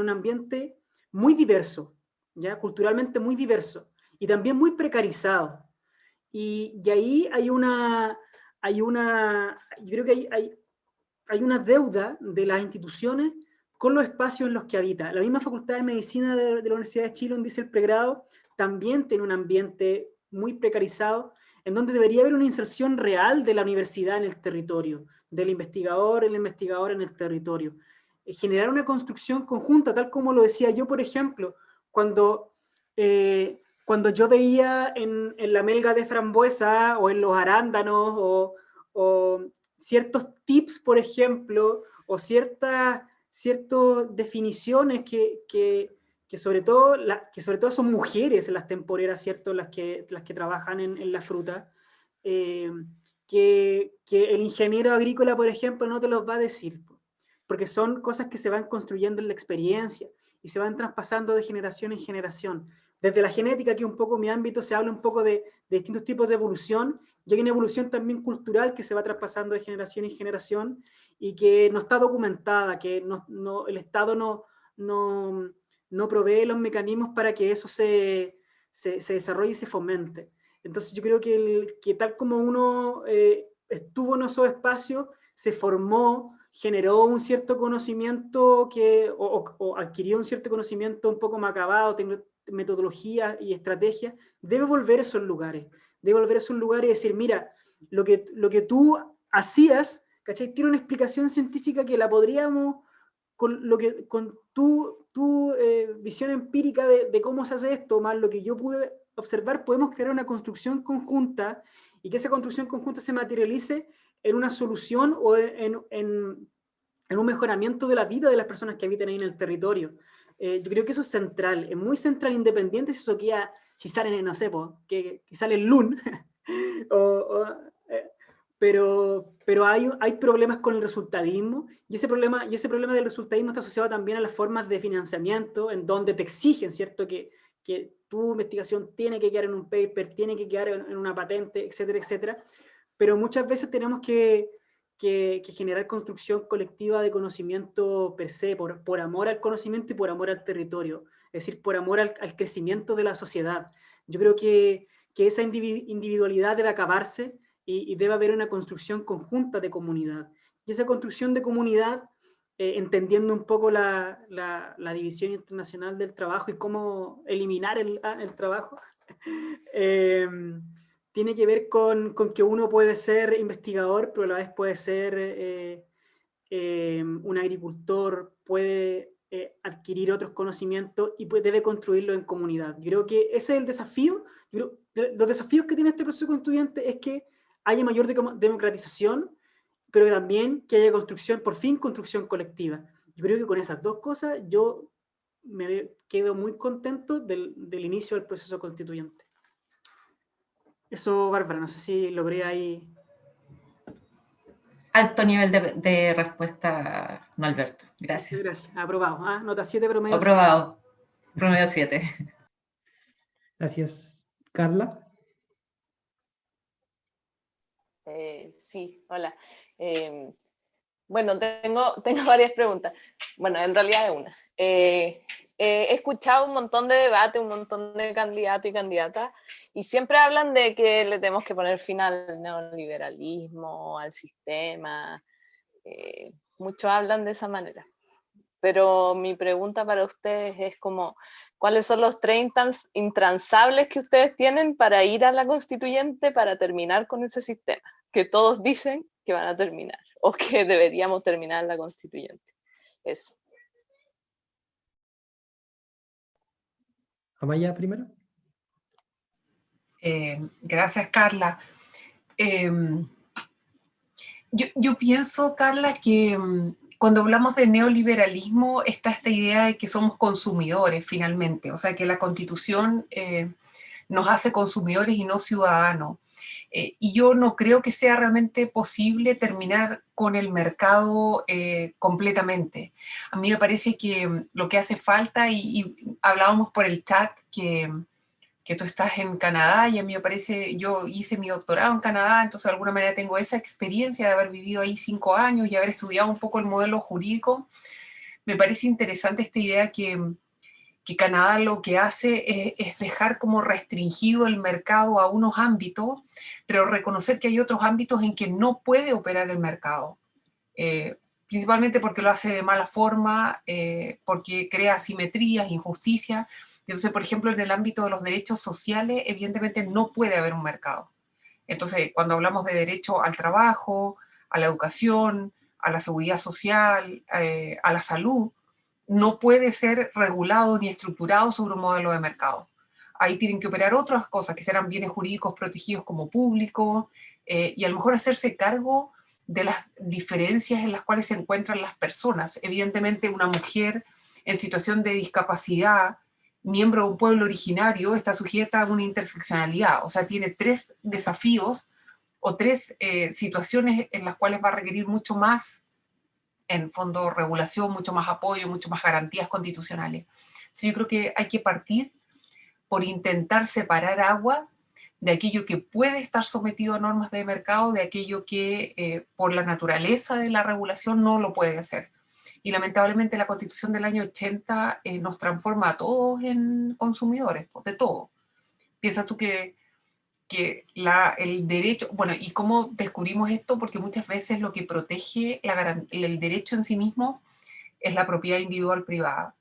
ambiente muy diverso, ¿ya? Culturalmente muy diverso y también muy precarizado. Y ahí yo creo que hay una deuda de las instituciones con los espacios en los que habita. La misma Facultad de Medicina de la Universidad de Chile, donde hice el pregrado, también tiene un ambiente muy precarizado, en donde debería haber una inserción real de la universidad en el territorio, del investigador, el investigador en el territorio. Generar una construcción conjunta, tal como lo decía yo, por ejemplo, cuando yo veía en la melga de frambuesa o en los arándanos o ciertos tips, por ejemplo, o ciertas definiciones que sobre todo son mujeres las temporeras, ¿cierto? Las que trabajan en la fruta, que el ingeniero agrícola, por ejemplo, no te los va a decir, porque son cosas que se van construyendo en la experiencia y se van traspasando de generación en generación. Desde la genética, que es un poco mi ámbito, se habla un poco de distintos tipos de evolución, y hay una evolución también cultural que se va traspasando de generación en generación, y que no está documentada, que el Estado no provee los mecanismos para que eso se desarrolle y se fomente. Entonces yo creo que tal como uno estuvo en esos espacios, se formó, generó un cierto conocimiento o adquirió un cierto conocimiento un poco más acabado, metodologías y estrategias, debe volver a esos lugares. Debe volver a esos lugares y decir, mira, lo que tú hacías, ¿cachai? Tiene una explicación científica que la podríamos, con tu visión empírica de cómo se hace esto, más lo que yo pude observar, podemos crear una construcción conjunta y que esa construcción conjunta se materialice en una solución o en un mejoramiento de la vida de las personas que habitan ahí en el territorio. Yo creo que eso es central, es muy central, independiente si eso queda, si sale, no sé, que sale el LUN, pero hay problemas con el resultadismo, y ese problema del resultadismo está asociado también a las formas de financiamiento, en donde te exigen, ¿cierto?, que tu investigación tiene que quedar en un paper, tiene que quedar en una patente, etcétera, etcétera, pero muchas veces tenemos que generar construcción colectiva de conocimiento per se, por amor al conocimiento y por amor al territorio, es decir, por amor al crecimiento de la sociedad. Yo creo que esa individualidad debe acabarse y debe haber una construcción conjunta de comunidad. Y esa construcción de comunidad, entendiendo un poco la división internacional del trabajo y cómo eliminar el trabajo, tiene que ver con que uno puede ser investigador, pero a la vez puede ser un agricultor, puede adquirir otros conocimientos y debe construirlo en comunidad. Yo creo que ese es el desafío. Los desafíos que tiene este proceso constituyente es que haya mayor democratización, pero también que haya construcción, por fin construcción colectiva. Yo creo que con esas dos cosas yo me quedo muy contento del inicio del proceso constituyente. Eso, Bárbara, no sé si logré ahí. Alto nivel de respuesta, no, Alberto. Gracias. Gracias. Aprobado. Nota 7, promedio 7. Aprobado. Promedio 7. Gracias. Carla. Sí, hola. Bueno, tengo varias preguntas. Bueno, en realidad una. He escuchado un montón de debate, un montón de candidatos y candidatas, y siempre hablan de que le tenemos que poner fin al neoliberalismo, al sistema. Muchos hablan de esa manera. Pero mi pregunta para ustedes es como, ¿cuáles son los 30 intransables que ustedes tienen para ir a la constituyente para terminar con ese sistema? Que todos dicen que van a terminar, o que deberíamos terminar la constituyente. Eso. Amaya primero. Gracias, Carla. Yo pienso, Carla, que cuando hablamos de neoliberalismo está esta idea de que somos consumidores finalmente, o sea que la Constitución nos hace consumidores y no ciudadanos. Y yo no creo que sea realmente posible terminar con el mercado completamente. A mí me parece que lo que hace falta, y hablábamos por el chat que tú estás en Canadá, y a mí me parece, yo hice mi doctorado en Canadá, entonces de alguna manera tengo esa experiencia de haber vivido ahí 5 años y haber estudiado un poco el modelo jurídico. Me parece interesante esta idea que Canadá lo que hace es dejar como restringido el mercado a unos ámbitos, pero reconocer que hay otros ámbitos en que no puede operar el mercado, principalmente porque lo hace de mala forma, porque crea asimetrías, injusticias. Entonces, por ejemplo, en el ámbito de los derechos sociales, evidentemente no puede haber un mercado. Entonces, cuando hablamos de derecho al trabajo, a la educación, a la seguridad social, a la salud, no puede ser regulado ni estructurado sobre un modelo de mercado. Ahí tienen que operar otras cosas, que serán bienes jurídicos protegidos como públicos, y a lo mejor hacerse cargo de las diferencias en las cuales se encuentran las personas. Evidentemente, una mujer en situación de discapacidad, miembro de un pueblo originario, está sujeta a una interseccionalidad, o sea, tiene 3 desafíos o 3 situaciones en las cuales va a requerir mucho más, en fondo, regulación, mucho más apoyo, mucho más garantías constitucionales. Entonces yo creo que hay que partir por intentar separar aguas, de aquello que puede estar sometido a normas de mercado, de aquello que por la naturaleza de la regulación no lo puede hacer. Y lamentablemente la Constitución del año 80 nos transforma a todos en consumidores, pues, de todo. Piensas tú que el derecho, bueno, ¿y cómo descubrimos esto? Porque muchas veces lo que protege el derecho en sí mismo es la propiedad individual privada.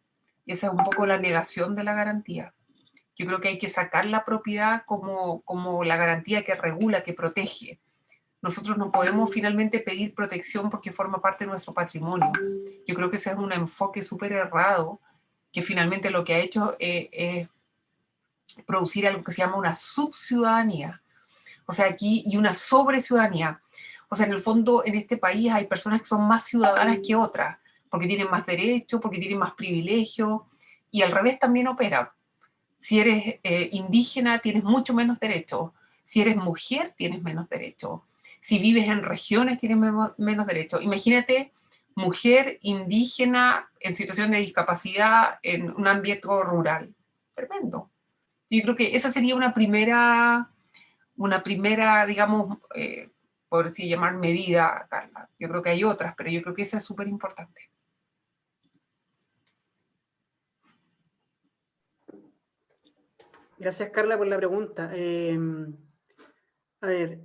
Y esa es un poco la negación de la garantía. Yo creo que hay que sacar la propiedad como la garantía que regula, que protege. Nosotros no podemos finalmente pedir protección porque forma parte de nuestro patrimonio. Yo creo que ese es un enfoque súper errado, que finalmente lo que ha hecho es producir algo que se llama una subciudadanía. O sea, aquí, y una sobreciudadanía. O sea, en el fondo, en este país hay personas que son más ciudadanas que otras, porque tienen más derechos, porque tienen más privilegios, y al revés también opera. Si eres indígena, tienes mucho menos derechos. Si eres mujer, tienes menos derechos. Si vives en regiones, tienes menos derechos. Imagínate, mujer indígena en situación de discapacidad en un ambiente rural. Tremendo. Yo creo que esa sería una primera digamos, por así llamar, medida, Carla. Yo creo que hay otras, pero yo creo que esa es súper importante. Gracias, Carla, por la pregunta. A ver,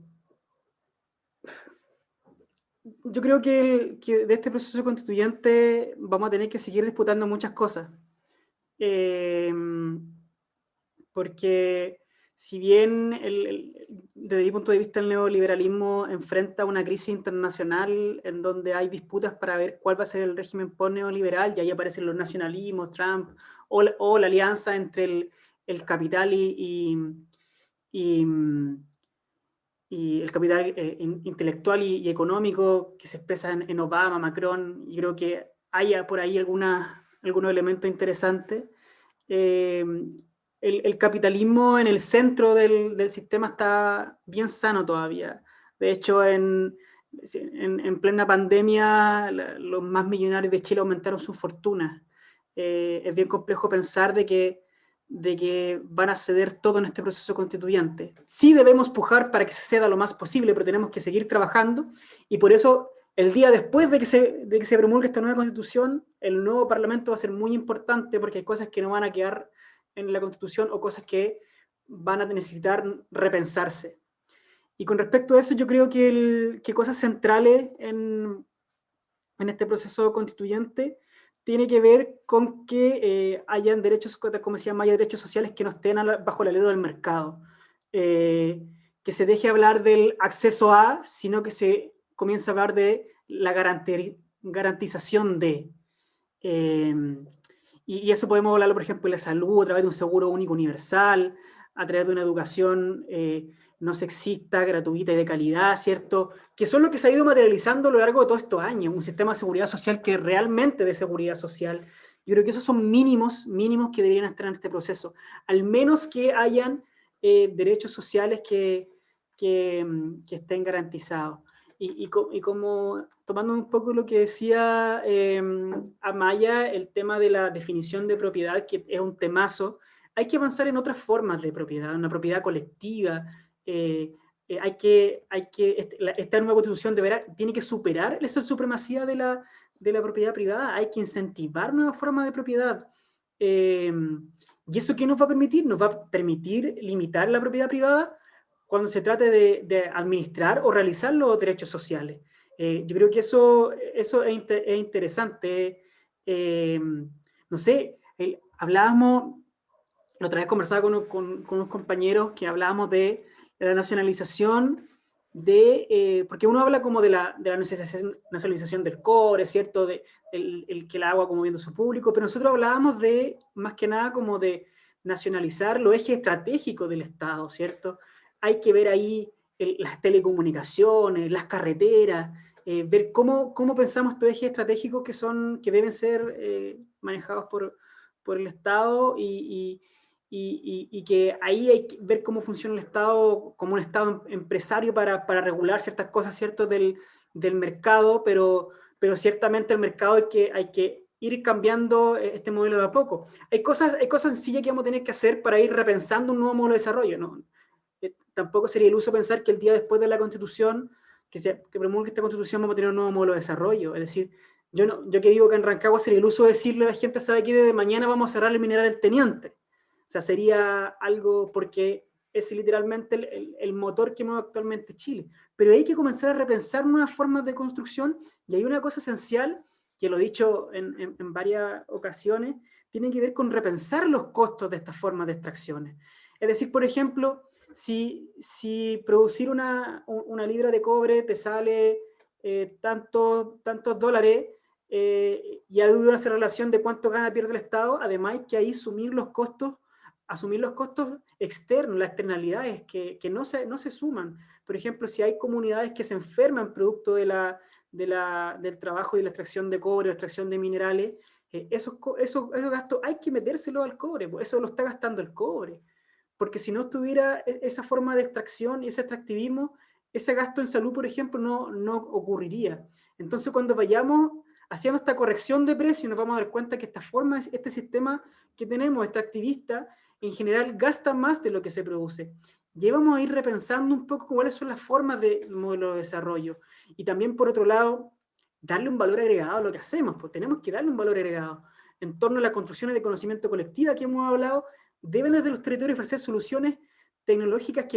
yo creo que de este proceso constituyente vamos a tener que seguir disputando muchas cosas. Porque si bien desde mi punto de vista el neoliberalismo enfrenta una crisis internacional en donde hay disputas para ver cuál va a ser el régimen post-neoliberal, y ahí aparecen los nacionalismos, Trump, o la alianza entre el capital y el capital intelectual y económico que se expresa en Obama, Macron, y creo que haya por ahí algunos elementos interesantes. El capitalismo en el centro del sistema está bien sano todavía. De hecho, en plena pandemia, los más millonarios de Chile aumentaron sus fortunas. Es bien complejo pensar de que van a ceder todo en este proceso constituyente. Sí debemos pujar para que se ceda lo más posible, pero tenemos que seguir trabajando, y por eso el día después de que se promulgue esta nueva constitución, el nuevo parlamento va a ser muy importante, porque hay cosas que no van a quedar en la constitución o cosas que van a necesitar repensarse. Y con respecto a eso, yo creo que cosas centrales en este proceso constituyente tiene que ver con que hayan derechos, como decía Maya, derechos sociales que no estén bajo la ley del mercado. Que se deje hablar del acceso a, sino que se comience a hablar de la garantización de. Y eso podemos hablarlo, por ejemplo, de la salud, a través de un seguro único universal, a través de una educación no sexista, gratuita y de calidad, ¿cierto? Que son lo que se ha ido materializando a lo largo de todos estos años, un sistema de seguridad social que realmente de seguridad social. Yo creo que esos son mínimos que deberían estar en este proceso, al menos que hayan derechos sociales que estén garantizados. Y como tomando un poco lo que decía Amaya, el tema de la definición de propiedad, que es un temazo, hay que avanzar en otras formas de propiedad, una propiedad colectiva. Esta nueva constitución tiene que superar esa supremacía de la propiedad privada. Hay que incentivar nuevas formas de propiedad. ¿Y eso qué nos va a permitir? Nos va a permitir limitar la propiedad privada cuando se trate de administrar o realizar los derechos sociales. Yo creo que eso es interesante. No sé, hablábamos, la otra vez conversaba con unos compañeros que hablábamos de la nacionalización porque uno habla como de la nacionalización del cobre, ¿cierto? Que el agua como bien de su público, pero nosotros hablábamos de, más que nada, como de nacionalizar los ejes estratégicos del Estado, ¿cierto? Hay que ver ahí las telecomunicaciones, las carreteras, ver cómo pensamos estos ejes estratégicos que deben ser manejados por el Estado y que ahí hay que ver cómo funciona el Estado como un Estado empresario para regular ciertas cosas, ¿cierto? Del mercado, pero ciertamente el mercado hay que ir cambiando este modelo de a poco. Hay cosas sencillas que vamos a tener que hacer para ir repensando un nuevo modelo de desarrollo, ¿no? tampoco sería iluso pensar que el día después de la Constitución, que promulgue esta Constitución, vamos a tener un nuevo modelo de desarrollo. Es decir, yo que digo que en Rancagua sería iluso decirle a la gente, sabe que desde mañana vamos a cerrar el mineral del Teniente. O sea, sería algo porque es literalmente el motor que mueve actualmente Chile. Pero hay que comenzar a repensar nuevas formas de construcción, y hay una cosa esencial, que lo he dicho en varias ocasiones, tiene que ver con repensar los costos de estas formas de extracciones. Es decir, por ejemplo, si producir una libra de cobre te sale tantos dólares, y hay una relación de cuánto gana pierde el Estado, además hay que ahí asumir los costos externos, las externalidades que no se suman. Por ejemplo, si hay comunidades que se enferman producto del trabajo y la extracción de cobre o extracción de minerales, esos gastos hay que metérselos al cobre, pues eso lo está gastando el cobre. Porque si no estuviera esa forma de extracción y ese extractivismo, ese gasto en salud, por ejemplo, no ocurriría. Entonces, cuando vayamos haciendo esta corrección de precios, nos vamos a dar cuenta que este sistema que tenemos, extractivista, en general gasta más de lo que se produce. Y ahí vamos a ir repensando un poco cuáles son las formas de modelo de desarrollo. Y también, por otro lado, darle un valor agregado a lo que hacemos, pues tenemos que darle un valor agregado. En torno a las construcciones de conocimiento colectiva que hemos hablado, deben desde los territorios ofrecer soluciones tecnológicas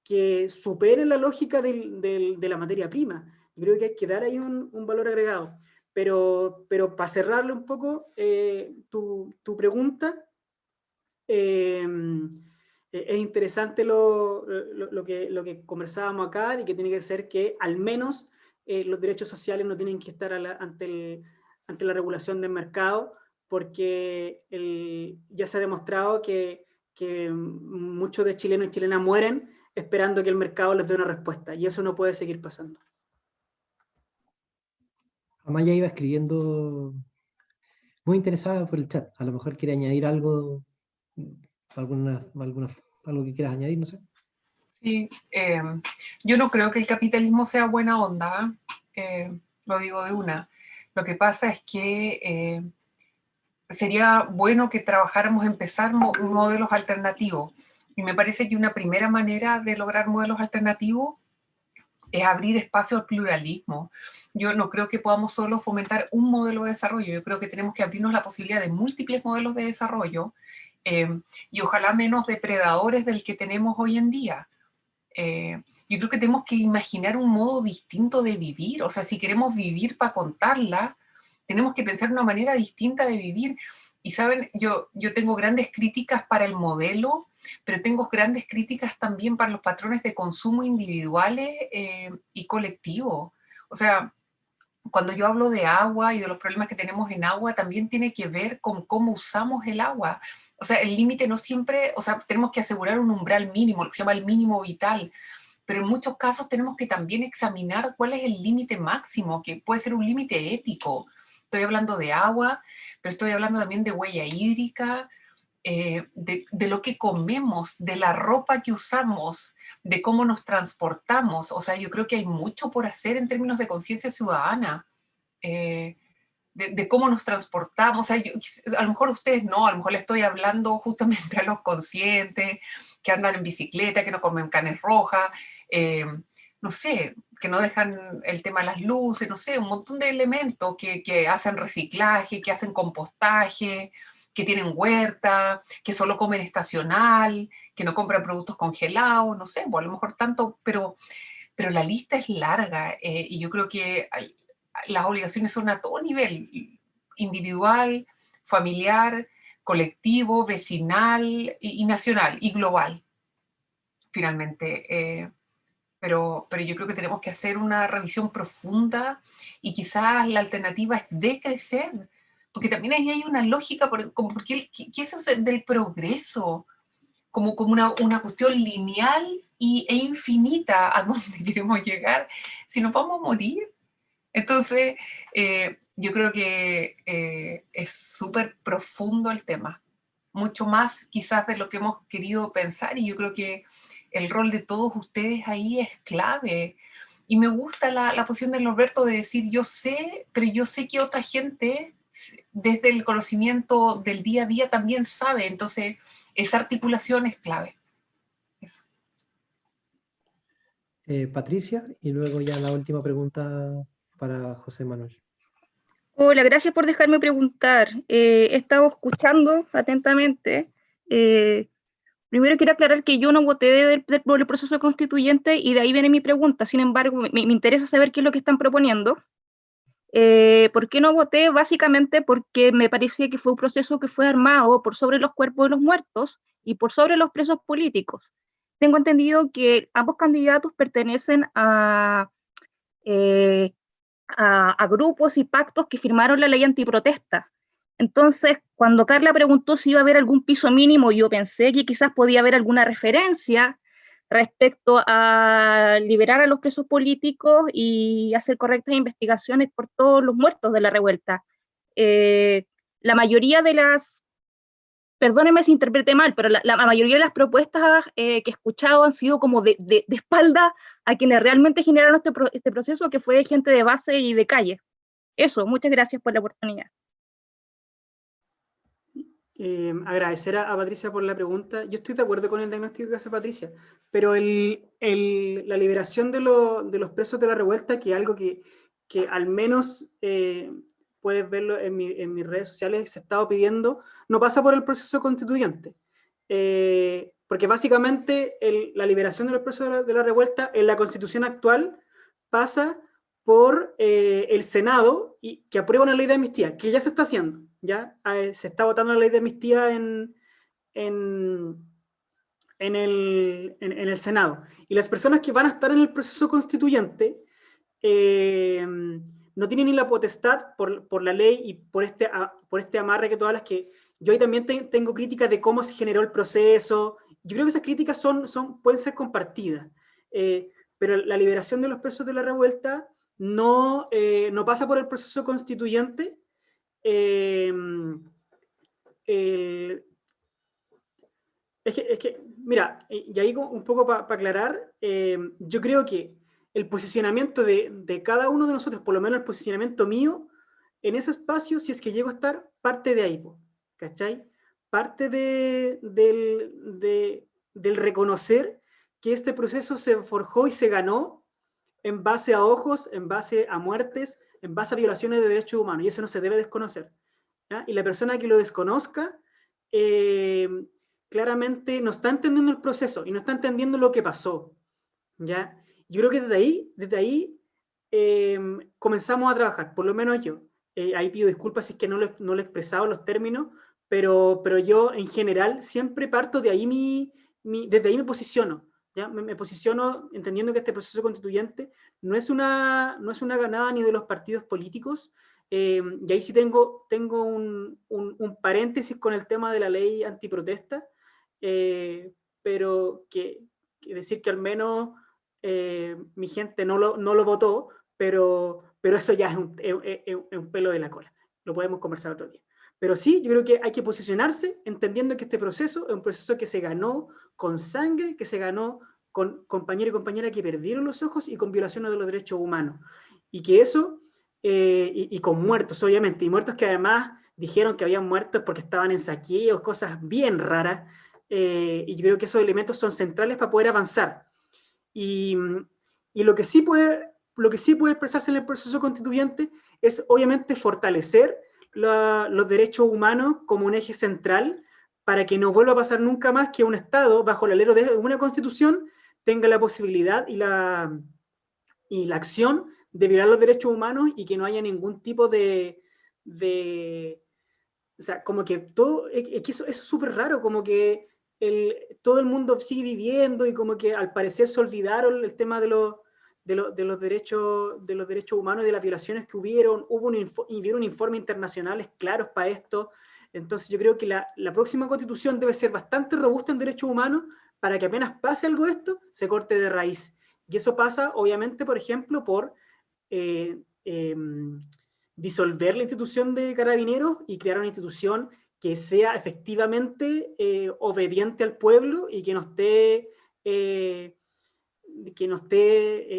que superen la lógica de la materia prima. Yo creo que hay que dar ahí un valor agregado. Pero para cerrarle un poco tu pregunta, es interesante lo que conversábamos acá, y que tiene que ser que al menos los derechos sociales no tienen que estar ante la regulación del mercado, porque ya se ha demostrado que muchos de chilenos y chilenas mueren esperando que el mercado les dé una respuesta, y eso no puede seguir pasando. Amaya iba escribiendo muy interesada por el chat. A lo mejor quiere añadir algo, algo que quieras añadir, no sé. Sí, yo no creo que el capitalismo sea buena onda, lo digo de una. Lo que pasa es que sería bueno que trabajáramos en empezar modelos alternativos. Y me parece que una primera manera de lograr modelos alternativos es abrir espacio al pluralismo. Yo no creo que podamos solo fomentar un modelo de desarrollo, yo creo que tenemos que abrirnos la posibilidad de múltiples modelos de desarrollo, y ojalá menos depredadores del que tenemos hoy en día. Yo creo que tenemos que imaginar un modo distinto de vivir, o sea, si queremos vivir para contarla, tenemos que pensar una manera distinta de vivir. Y saben, yo tengo grandes críticas para el modelo, pero tengo grandes críticas también para los patrones de consumo individuales y colectivos. O sea, cuando yo hablo de agua y de los problemas que tenemos en agua, también tiene que ver con cómo usamos el agua. O sea, el límite no siempre, o sea, tenemos que asegurar un umbral mínimo, lo que se llama el mínimo vital, pero en muchos casos tenemos que también examinar cuál es el límite máximo, que puede ser un límite ético. Estoy hablando de agua, pero estoy hablando también de huella hídrica, de lo que comemos, de la ropa que usamos, de cómo nos transportamos. O sea, yo creo que hay mucho por hacer en términos de conciencia ciudadana, de cómo nos transportamos. O sea, a lo mejor ustedes no, a lo mejor le estoy hablando justamente a los conscientes, que andan en bicicleta, que no comen carnes rojas, no sé, que no dejan el tema de las luces, no sé, un montón de elementos que hacen reciclaje, que hacen compostaje, que tienen huerta, que solo comen estacional, que no compran productos congelados, no sé, pues a lo mejor tanto, pero la lista es larga, y yo creo que las obligaciones son a todo nivel, individual, familiar, colectivo, vecinal y nacional y global, finalmente. Pero yo creo que tenemos que hacer una revisión profunda, y quizás la alternativa es decrecer, porque también ahí hay una lógica, porque ¿qué es eso del progreso? Como una cuestión lineal e infinita a dónde queremos llegar, si nos vamos a morir. Entonces, yo creo que es súper profundo el tema, mucho más quizás de lo que hemos querido pensar, y yo creo que el rol de todos ustedes ahí es clave. Y me gusta la posición de Norberto de decir, yo sé, pero yo sé que otra gente, desde el conocimiento del día a día, también sabe. Entonces, esa articulación es clave. Eso. Patricia, y luego ya la última pregunta para José Manuel. Hola, gracias por dejarme preguntar. He estado escuchando atentamente. Primero quiero aclarar que yo no voté por el proceso constituyente y de ahí viene mi pregunta. Sin embargo, me interesa saber qué es lo que están proponiendo. ¿Por qué no voté? Básicamente porque me parecía que fue un proceso que fue armado por sobre los cuerpos de los muertos y por sobre los presos políticos. Tengo entendido que ambos candidatos pertenecen a grupos y pactos que firmaron la ley antiprotesta. Entonces, cuando Carla preguntó si iba a haber algún piso mínimo, yo pensé que quizás podía haber alguna referencia respecto a liberar a los presos políticos y hacer correctas investigaciones por todos los muertos de la revuelta. La mayoría de las, perdónenme si interpreté mal, pero la mayoría de las propuestas que he escuchado han sido como de espalda a quienes realmente generaron este proceso, que fue gente de base y de calle. Eso, muchas gracias por la oportunidad. Agradecer a Patricia por la pregunta. Yo estoy de acuerdo con el diagnóstico que hace Patricia, pero la liberación de los presos de la revuelta, que es algo que al menos puedes verlo en mis redes sociales, se ha estado pidiendo, no pasa por el proceso constituyente. Porque básicamente la liberación de los presos de la revuelta en la Constitución actual pasa por el Senado, y que aprueba una ley de amnistía, que ya se está haciendo. ¿Ya? Se está votando la ley de amnistía en el Senado. Y las personas que van a estar en el proceso constituyente no tienen ni la potestad por la ley y por este amarre que todas las que... Yo ahí también tengo críticas de cómo se generó el proceso. Yo creo que esas críticas pueden ser compartidas. Pero la liberación de los presos de la revuelta no pasa por el proceso constituyente. Es que, mira, y ahí un poco para aclarar, yo creo que el posicionamiento de cada uno de nosotros, por lo menos el posicionamiento mío, en ese espacio, si es que llego a estar, parte de ahí, ¿cachai? Parte del reconocer que este proceso se forjó y se ganó en base a ojos, en base a muertes, en base a violaciones de derechos humanos, y eso no se debe desconocer, ¿ya? Y la persona que lo desconozca, claramente no está entendiendo el proceso, y no está entendiendo lo que pasó, ¿ya? Yo creo que desde ahí comenzamos a trabajar, por lo menos yo. Ahí pido disculpas si es que no lo he expresado en los términos, pero yo en general siempre parto de ahí, desde ahí me posiciono, ¿ya? Me posiciono entendiendo que este proceso constituyente no es una ganada ni de los partidos políticos, y ahí sí tengo un paréntesis con el tema de la ley antiprotesta, pero que decir que al menos mi gente no lo votó, pero eso ya es un pelo de la cola, lo podemos conversar otro día. Pero sí, yo creo que hay que posicionarse entendiendo que este proceso es un proceso que se ganó con sangre, que se ganó con compañeros y compañeras que perdieron los ojos y con violaciones de los derechos humanos. Y que eso, y con muertos, obviamente, y muertos que además dijeron que habían muertos porque estaban en saqueos, cosas bien raras, y yo creo que esos elementos son centrales para poder avanzar. Y lo que sí puede expresarse en el proceso constituyente es obviamente fortalecer los derechos humanos como un eje central para que no vuelva a pasar nunca más que un Estado, bajo el alero de una Constitución, tenga la posibilidad y la acción de violar los derechos humanos y que no haya ningún tipo de o sea, como que todo, es que eso es súper raro, como que todo el mundo sigue viviendo y como que al parecer se olvidaron el tema de los derechos humanos y de las violaciones que hubieron informes internacionales claros para esto. Entonces yo creo que la próxima constitución debe ser bastante robusta en derechos humanos para que apenas pase algo de esto, se corte de raíz. Y eso pasa, obviamente, por ejemplo, por disolver la institución de Carabineros y crear una institución que sea efectivamente obediente al pueblo y que no esté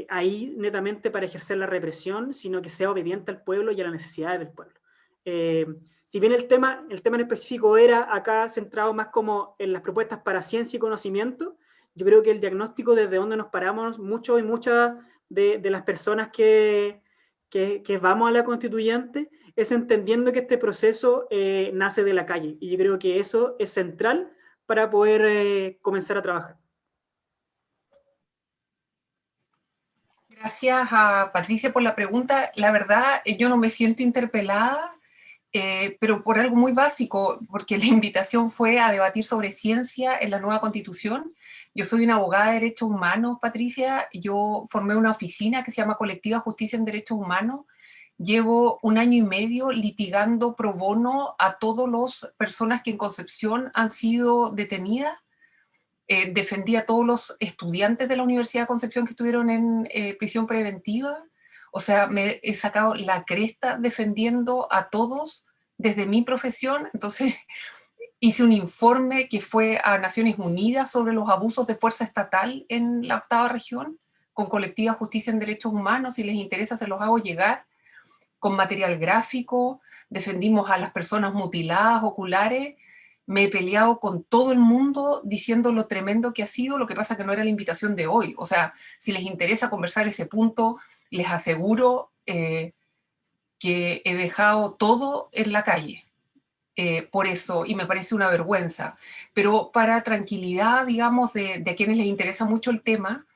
ahí netamente para ejercer la represión, sino que sea obediente al pueblo y a las necesidades del pueblo. Si bien el tema en específico era acá centrado más como en las propuestas para ciencia y conocimiento, yo creo que el diagnóstico desde donde nos paramos, muchos y muchas de las personas que vamos a la constituyente, es entendiendo que este proceso nace de la calle. Y yo creo que eso es central para poder comenzar a trabajar. Gracias a Patricia por la pregunta. La verdad, yo no me siento interpelada, pero por algo muy básico, porque la invitación fue a debatir sobre ciencia en la nueva Constitución. Yo soy una abogada de derechos humanos, Patricia. Yo formé una oficina que se llama Colectiva Justicia en Derechos Humanos. Llevo 1 año y medio litigando pro bono a todas las personas que en Concepción han sido detenidas. Defendí a todos los estudiantes de la Universidad de Concepción que estuvieron en prisión preventiva. O sea, me he sacado la cresta defendiendo a todos desde mi profesión. Entonces, hice un informe que fue a Naciones Unidas sobre los abusos de fuerza estatal en la 8ª región, con Colectiva Justicia en Derechos Humanos. Si les interesa, se los hago llegar, con material gráfico. Defendimos a las personas mutiladas oculares. Me he peleado con todo el mundo diciendo lo tremendo que ha sido. Lo que pasa que no era la invitación de hoy. O sea, si les interesa conversar ese punto, les aseguro que he dejado todo en la calle. Por eso, y me parece una vergüenza. Pero para tranquilidad, digamos, de a quienes les interesa mucho el tema,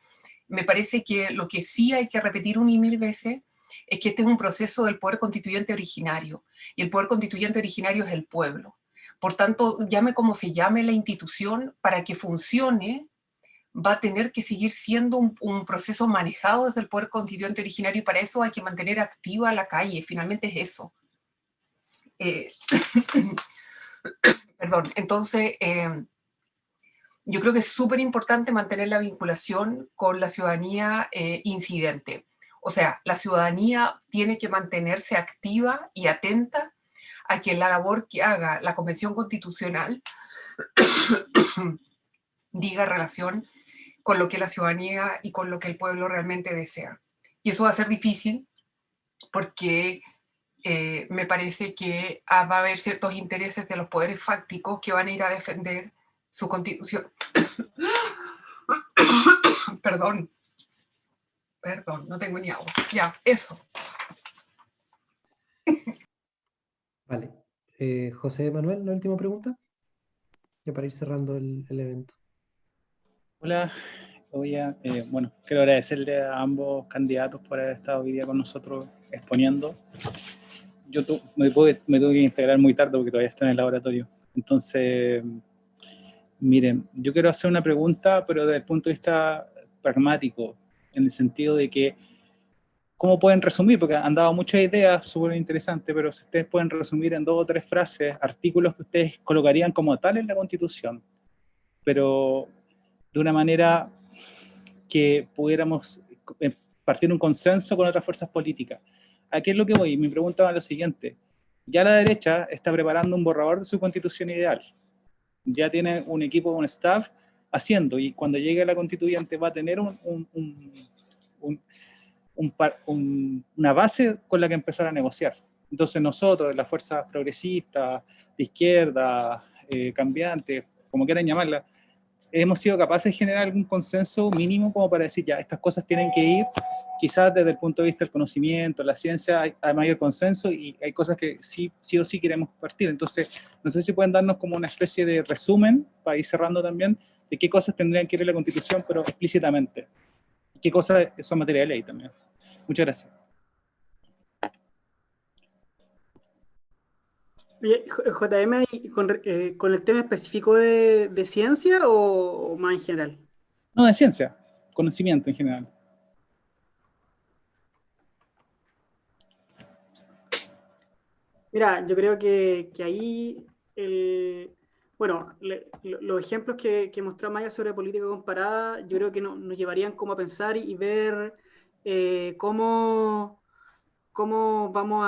me parece que lo que sí hay que repetir 1 y 1000 veces es que este es un proceso del poder constituyente originario. Y el poder constituyente originario es el pueblo. Por tanto, llame como se llame la institución, para que funcione, va a tener que seguir siendo un proceso manejado desde el poder constituyente originario, y para eso hay que mantener activa la calle. Finalmente es eso. Perdón, entonces, yo creo que es súper importante mantener la vinculación con la ciudadanía incidente. O sea, la ciudadanía tiene que mantenerse activa y atenta a que la labor que haga la Convención Constitucional diga relación con lo que la ciudadanía y con lo que el pueblo realmente desea. Y eso va a ser difícil porque me parece que va a haber ciertos intereses de los poderes fácticos que van a ir a defender su constitución. Perdón, no tengo ni agua. Ya, eso. Vale. José Manuel, la última pregunta. Ya para ir cerrando el evento. Hola, bueno, quiero agradecerle a ambos candidatos por haber estado hoy día con nosotros exponiendo. Yo me tuve que integrar muy tarde porque todavía estoy en el laboratorio. Entonces, miren, yo quiero hacer una pregunta, pero desde el punto de vista pragmático, en el sentido de que, ¿cómo pueden resumir? Porque han dado muchas ideas súper interesantes, pero si ustedes pueden resumir en 2 o 3 frases, artículos que ustedes colocarían como tal en la Constitución, pero de una manera que pudiéramos partir un consenso con otras fuerzas políticas. ¿A qué es lo que voy? Mi pregunta va a lo siguiente. Ya la derecha está preparando un borrador de su constitución ideal. Ya tiene un equipo, un staff haciendo, y cuando llegue a la constituyente va a tener una base con la que empezar a negociar. Entonces nosotros, las fuerzas progresistas, de izquierda, cambiantes, como quieran llamarla, hemos sido capaces de generar algún consenso mínimo como para decir, ya, estas cosas tienen que ir, quizás desde el punto de vista del conocimiento, la ciencia, hay mayor consenso, y hay cosas que sí o sí queremos partir. Entonces, no sé si pueden darnos como una especie de resumen, para ir cerrando también, de qué cosas tendrían que ir en la Constitución, pero explícitamente. ¿Qué cosas son materia de ley también? Muchas gracias. JM, ¿con el tema específico de ciencia o más en general? No, de ciencia, conocimiento en general. Mira, yo creo que ahí, los ejemplos que mostró Maya sobre política comparada, yo creo que nos llevarían como a pensar y ver cómo vamos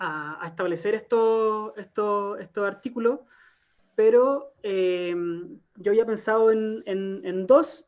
a establecer estos artículos, pero yo había pensado en 2.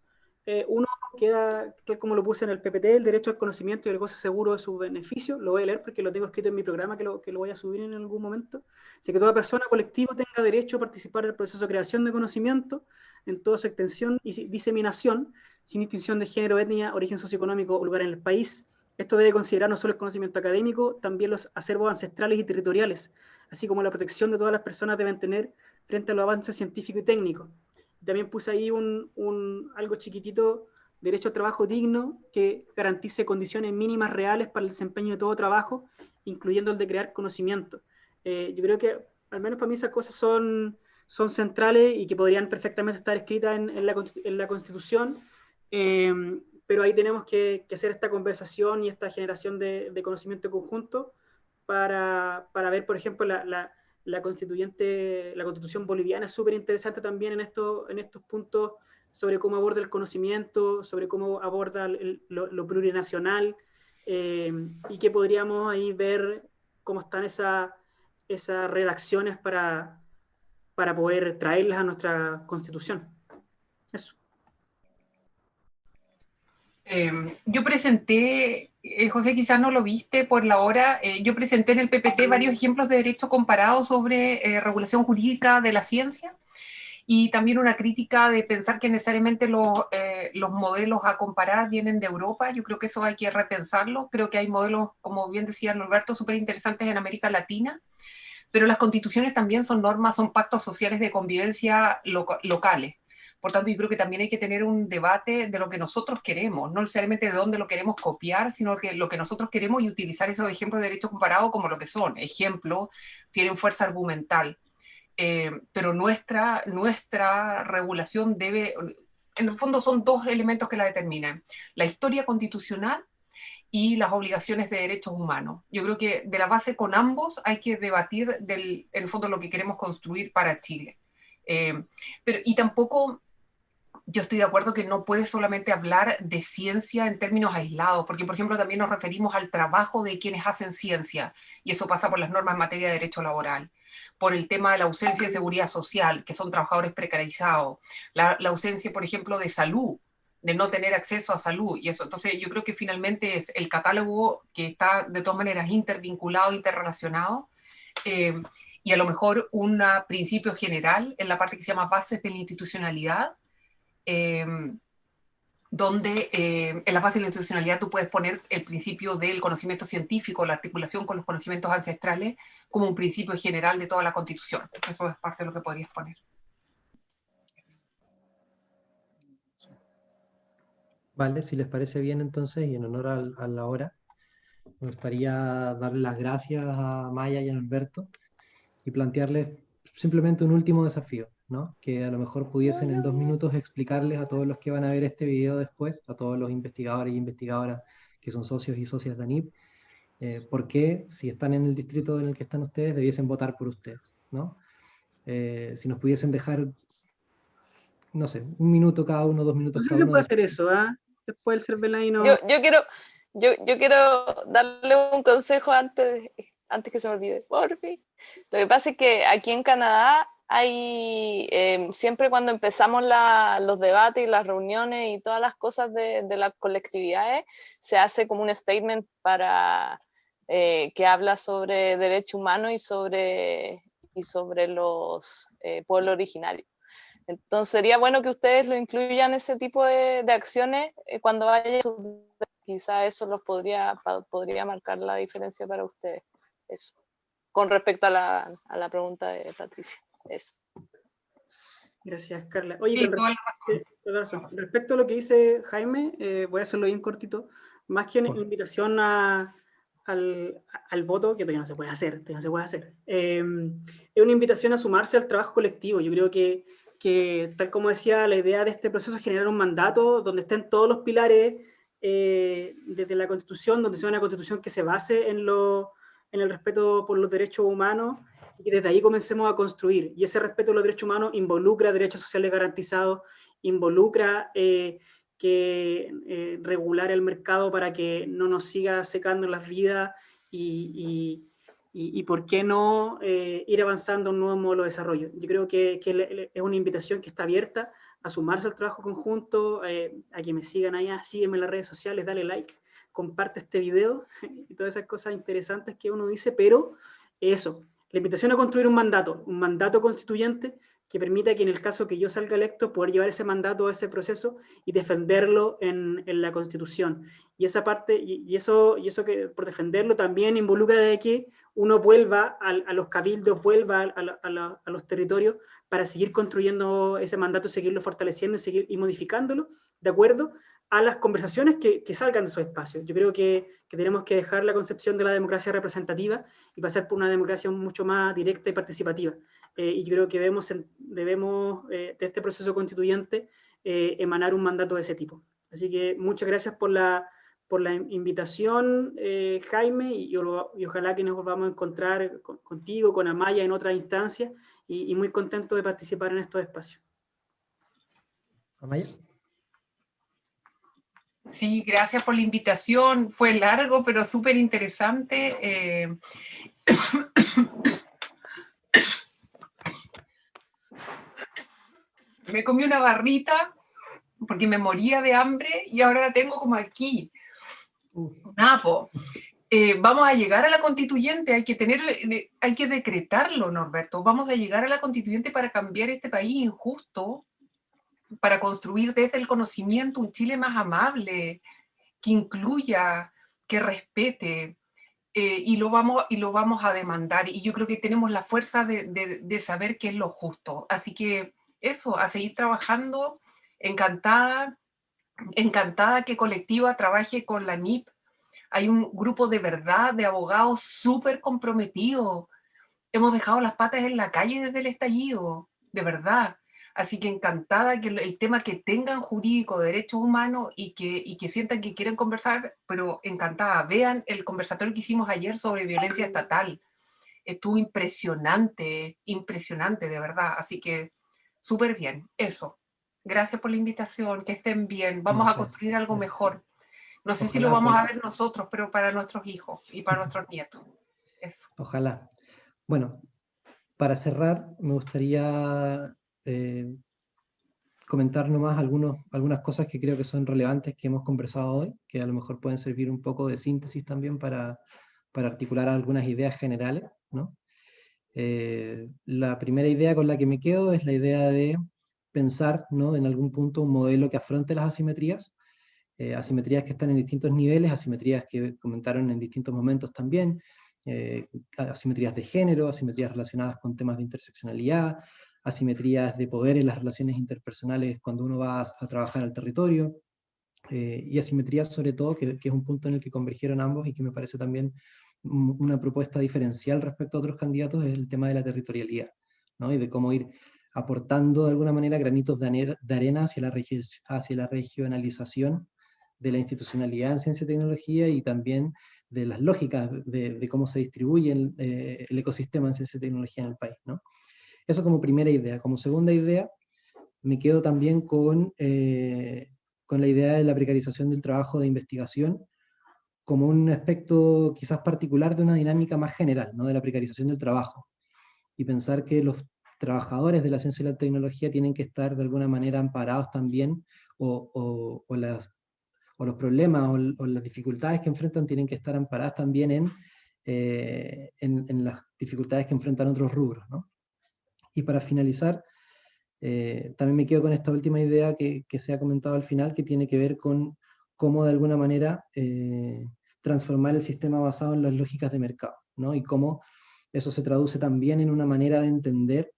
Uno que como lo puse en el PPT, el derecho al conocimiento y el goce seguro de sus beneficios. Lo voy a leer porque lo tengo escrito en mi programa, que lo voy a subir en algún momento. Así que toda persona, colectivo, tenga derecho a participar del proceso de creación de conocimiento, en toda su extensión y diseminación, sin distinción de género, etnia, origen socioeconómico o lugar en el país. Esto debe considerar no solo el conocimiento académico, también los acervos ancestrales y territoriales, así como la protección de todas las personas deben tener frente a los avances científicos y técnicos. También puse ahí algo chiquitito, derecho al trabajo digno, que garantice condiciones mínimas reales para el desempeño de todo trabajo, incluyendo el de crear conocimiento. Yo creo que, al menos para mí, esas cosas son centrales y que podrían perfectamente estar escritas en la Constitución, pero ahí tenemos que hacer esta conversación y esta generación de conocimiento conjunto para ver, por ejemplo, la Constitución boliviana es súper interesante también en estos puntos sobre cómo aborda el conocimiento, sobre cómo aborda lo plurinacional, y que podríamos ahí ver cómo están esas redacciones para poder traerlas a nuestra Constitución. Eso. Yo presenté, José, quizás no lo viste por la hora, yo presenté en el PPT varios ejemplos de derecho comparado sobre regulación jurídica de la ciencia y también una crítica de pensar que necesariamente los modelos a comparar vienen de Europa. Yo creo que eso hay que repensarlo. Creo que hay modelos, como bien decía Norberto, súper interesantes en América Latina, pero las constituciones también son normas, son pactos sociales de convivencia locales. Por tanto, yo creo que también hay que tener un debate de lo que nosotros queremos, no necesariamente de dónde lo queremos copiar, sino que lo que nosotros queremos y utilizar esos ejemplos de derecho comparado como lo que son. Ejemplos, tienen fuerza argumental. Pero nuestra regulación debe, en el fondo son dos elementos que la determinan: la historia constitucional y las obligaciones de derechos humanos. Yo creo que de la base con ambos hay que debatir en el fondo lo que queremos construir para Chile. Y tampoco yo estoy de acuerdo que no puede solamente hablar de ciencia en términos aislados, porque por ejemplo también nos referimos al trabajo de quienes hacen ciencia, y eso pasa por las normas en materia de derecho laboral, por el tema de la ausencia de seguridad social, que son trabajadores precarizados, la ausencia, por ejemplo, de salud, de no tener acceso a salud, y eso. Entonces yo creo que finalmente es el catálogo que está de todas maneras intervinculado, interrelacionado, y a lo mejor un principio general en la parte que se llama bases de la institucionalidad, donde en la base de la institucionalidad tú puedes poner el principio del conocimiento científico, la articulación con los conocimientos ancestrales, como un principio general de toda la Constitución. Eso es parte de lo que podrías poner. Vale, si les parece bien entonces, y en honor a la hora, me gustaría darle las gracias a Maya y a Alberto y plantearles simplemente un último desafío, ¿no? Que a lo mejor pudiesen en 2 minutos explicarles a todos los que van a ver este video después, a todos los investigadores y investigadoras que son socios y socias de ANIP, por qué, si están en el distrito en el que están ustedes, debiesen votar por ustedes, ¿no? Si nos pudiesen dejar, no sé, 1 minuto cada uno, 2 minutos cada uno. No sé si se puede hacer eso, ¿ah? Después el Cervelaino... Yo quiero darle un consejo antes que se me olvide, por fin. Lo que pasa es que aquí en Canadá hay, siempre cuando empezamos los debates y las reuniones y todas las cosas de las colectividades, se hace como un statement que habla sobre derechos humanos y sobre los pueblos originarios. Entonces sería bueno que ustedes lo incluyan ese tipo de acciones cuando vayan. Quizá eso podría marcar la diferencia para ustedes. Eso. Con respecto a la pregunta de Patricia. Eso. Gracias, Carla. Oye, Sí, toda la razón. Respecto a lo que dice Jaime, voy a hacerlo bien cortito. Más que una invitación al voto, que todavía no se puede hacer, es una invitación a sumarse al trabajo colectivo. Yo creo que tal como decía, la idea de este proceso es generar un mandato donde estén todos los pilares desde la Constitución, donde sea una Constitución que se base en el respeto por los derechos humanos, y que desde ahí comencemos a construir. Y ese respeto a los derechos humanos involucra derechos sociales garantizados, involucra regular el mercado para que no nos siga secando las vidas y por qué no ir avanzando a un nuevo modelo de desarrollo. Yo creo que es una invitación que está abierta a sumarse al trabajo conjunto, a que me sigan allá, sígueme en las redes sociales, dale like, comparte este video y todas esas cosas interesantes que uno dice, pero eso, la invitación a construir un mandato constituyente que permita que en el caso que yo salga electo, poder llevar ese mandato a ese proceso y defenderlo en la Constitución. Y esa parte, y eso que por defenderlo también involucra de que uno vuelva a los cabildos, vuelva a los territorios para seguir construyendo ese mandato, seguirlo fortaleciendo y modificándolo de acuerdo a las conversaciones que salgan de esos espacios. Yo creo que tenemos que dejar la concepción de la democracia representativa y pasar por una democracia mucho más directa y participativa. Y yo creo que debemos de este proceso constituyente emanar un mandato de ese tipo. Así que muchas gracias por la invitación, Jaime, y ojalá que nos volvamos a encontrar contigo, con Amaya en otras instancias, y muy contento de participar en estos espacios. Amaya. Sí, gracias por la invitación. Fue largo, pero súper interesante. Me comí una barrita porque me moría de hambre y ahora la tengo como aquí. Napo. Vamos a llegar a la constituyente, hay que decretarlo, Norberto. Vamos a llegar a la constituyente para cambiar este país injusto, para construir desde el conocimiento un Chile más amable, que incluya, que respete, y lo vamos a demandar. Y yo creo que tenemos la fuerza de saber qué es lo justo. Así que eso, a seguir trabajando. Encantada que Colectiva trabaje con la NIP. Hay un grupo de verdad de abogados súper comprometidos. Hemos dejado las patas en la calle desde el estallido, de verdad. Así que encantada que el tema que tengan jurídico, derechos humanos y que sientan que quieren conversar, pero encantada. Vean el conversatorio que hicimos ayer sobre violencia estatal. Estuvo impresionante, impresionante, de verdad. Así que súper bien. Eso. Gracias por la invitación. Que estén bien. Vamos a construir algo mejor. No sé si lo vamos a ver nosotros, pero para nuestros hijos y para nuestros nietos. Eso. Ojalá. Bueno, para cerrar, me gustaría comentar nomás algunas cosas que creo que son relevantes que hemos conversado hoy, que a lo mejor pueden servir un poco de síntesis también para articular algunas ideas generales, ¿no? La primera idea con la que me quedo es la idea de pensar, ¿no?, en algún punto un modelo que afronte las asimetrías, asimetrías que están en distintos niveles, asimetrías que comentaron en distintos momentos también, asimetrías de género, asimetrías relacionadas con temas de interseccionalidad, asimetrías de poder en las relaciones interpersonales cuando uno va a trabajar al territorio, y asimetrías sobre todo, que es un punto en el que convergieron ambos y que me parece también una propuesta diferencial respecto a otros candidatos, es el tema de la territorialidad, ¿no?, y de cómo ir aportando de alguna manera granitos de arena hacia la regionalización de la institucionalidad en ciencia y tecnología y también de las lógicas de cómo se distribuye el ecosistema en ciencia y tecnología en el país, ¿no? Eso como primera idea. Como segunda idea, me quedo también con la idea de la precarización del trabajo de investigación como un aspecto quizás particular de una dinámica más general, ¿no?, de la precarización del trabajo. Y pensar que los trabajadores de la ciencia y la tecnología tienen que estar de alguna manera amparados también, o los problemas o las dificultades que enfrentan tienen que estar amparadas también en las dificultades que enfrentan otros rubros, ¿no? Y para finalizar, también me quedo con esta última idea que se ha comentado al final, que tiene que ver con cómo de alguna manera transformar el sistema basado en las lógicas de mercado, ¿no? Y cómo eso se traduce también en una manera de entender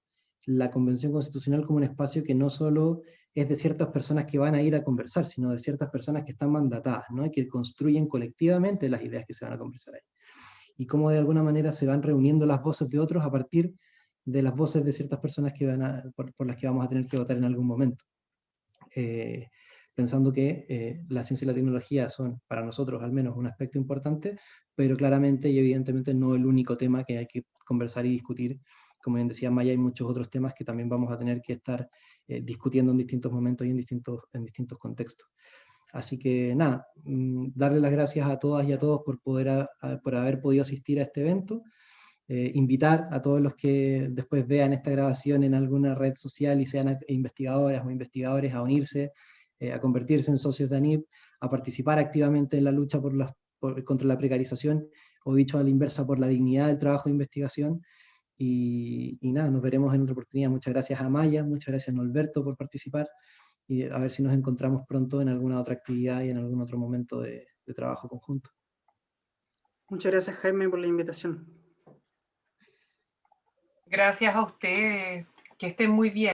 la Convención Constitucional como un espacio que no solo es de ciertas personas que van a ir a conversar, sino de ciertas personas que están mandatadas, ¿no?, y que construyen colectivamente las ideas que se van a conversar ahí. Y cómo de alguna manera se van reuniendo las voces de otros a partir de las voces de ciertas personas que por las que vamos a tener que votar en algún momento. Pensando que la ciencia y la tecnología son, para nosotros al menos, un aspecto importante, pero claramente y evidentemente no el único tema que hay que conversar y discutir. Como bien decía Maya, hay muchos otros temas que también vamos a tener que estar discutiendo en distintos momentos y en distintos contextos. Así que nada, darle las gracias a todas y a todos por haber podido asistir a este evento. Invitar a todos los que después vean esta grabación en alguna red social y sean investigadoras o investigadores a unirse, a convertirse en socios de ANIP, a participar activamente en la lucha contra la precarización, o dicho a la inversa, por la dignidad del trabajo de investigación, Y nada, nos veremos en otra oportunidad. Muchas gracias a Maya, muchas gracias a Norberto por participar, y a ver si nos encontramos pronto en alguna otra actividad y en algún otro momento de trabajo conjunto. Muchas gracias, Jaime, por la invitación. Gracias a ustedes, que estén muy bien.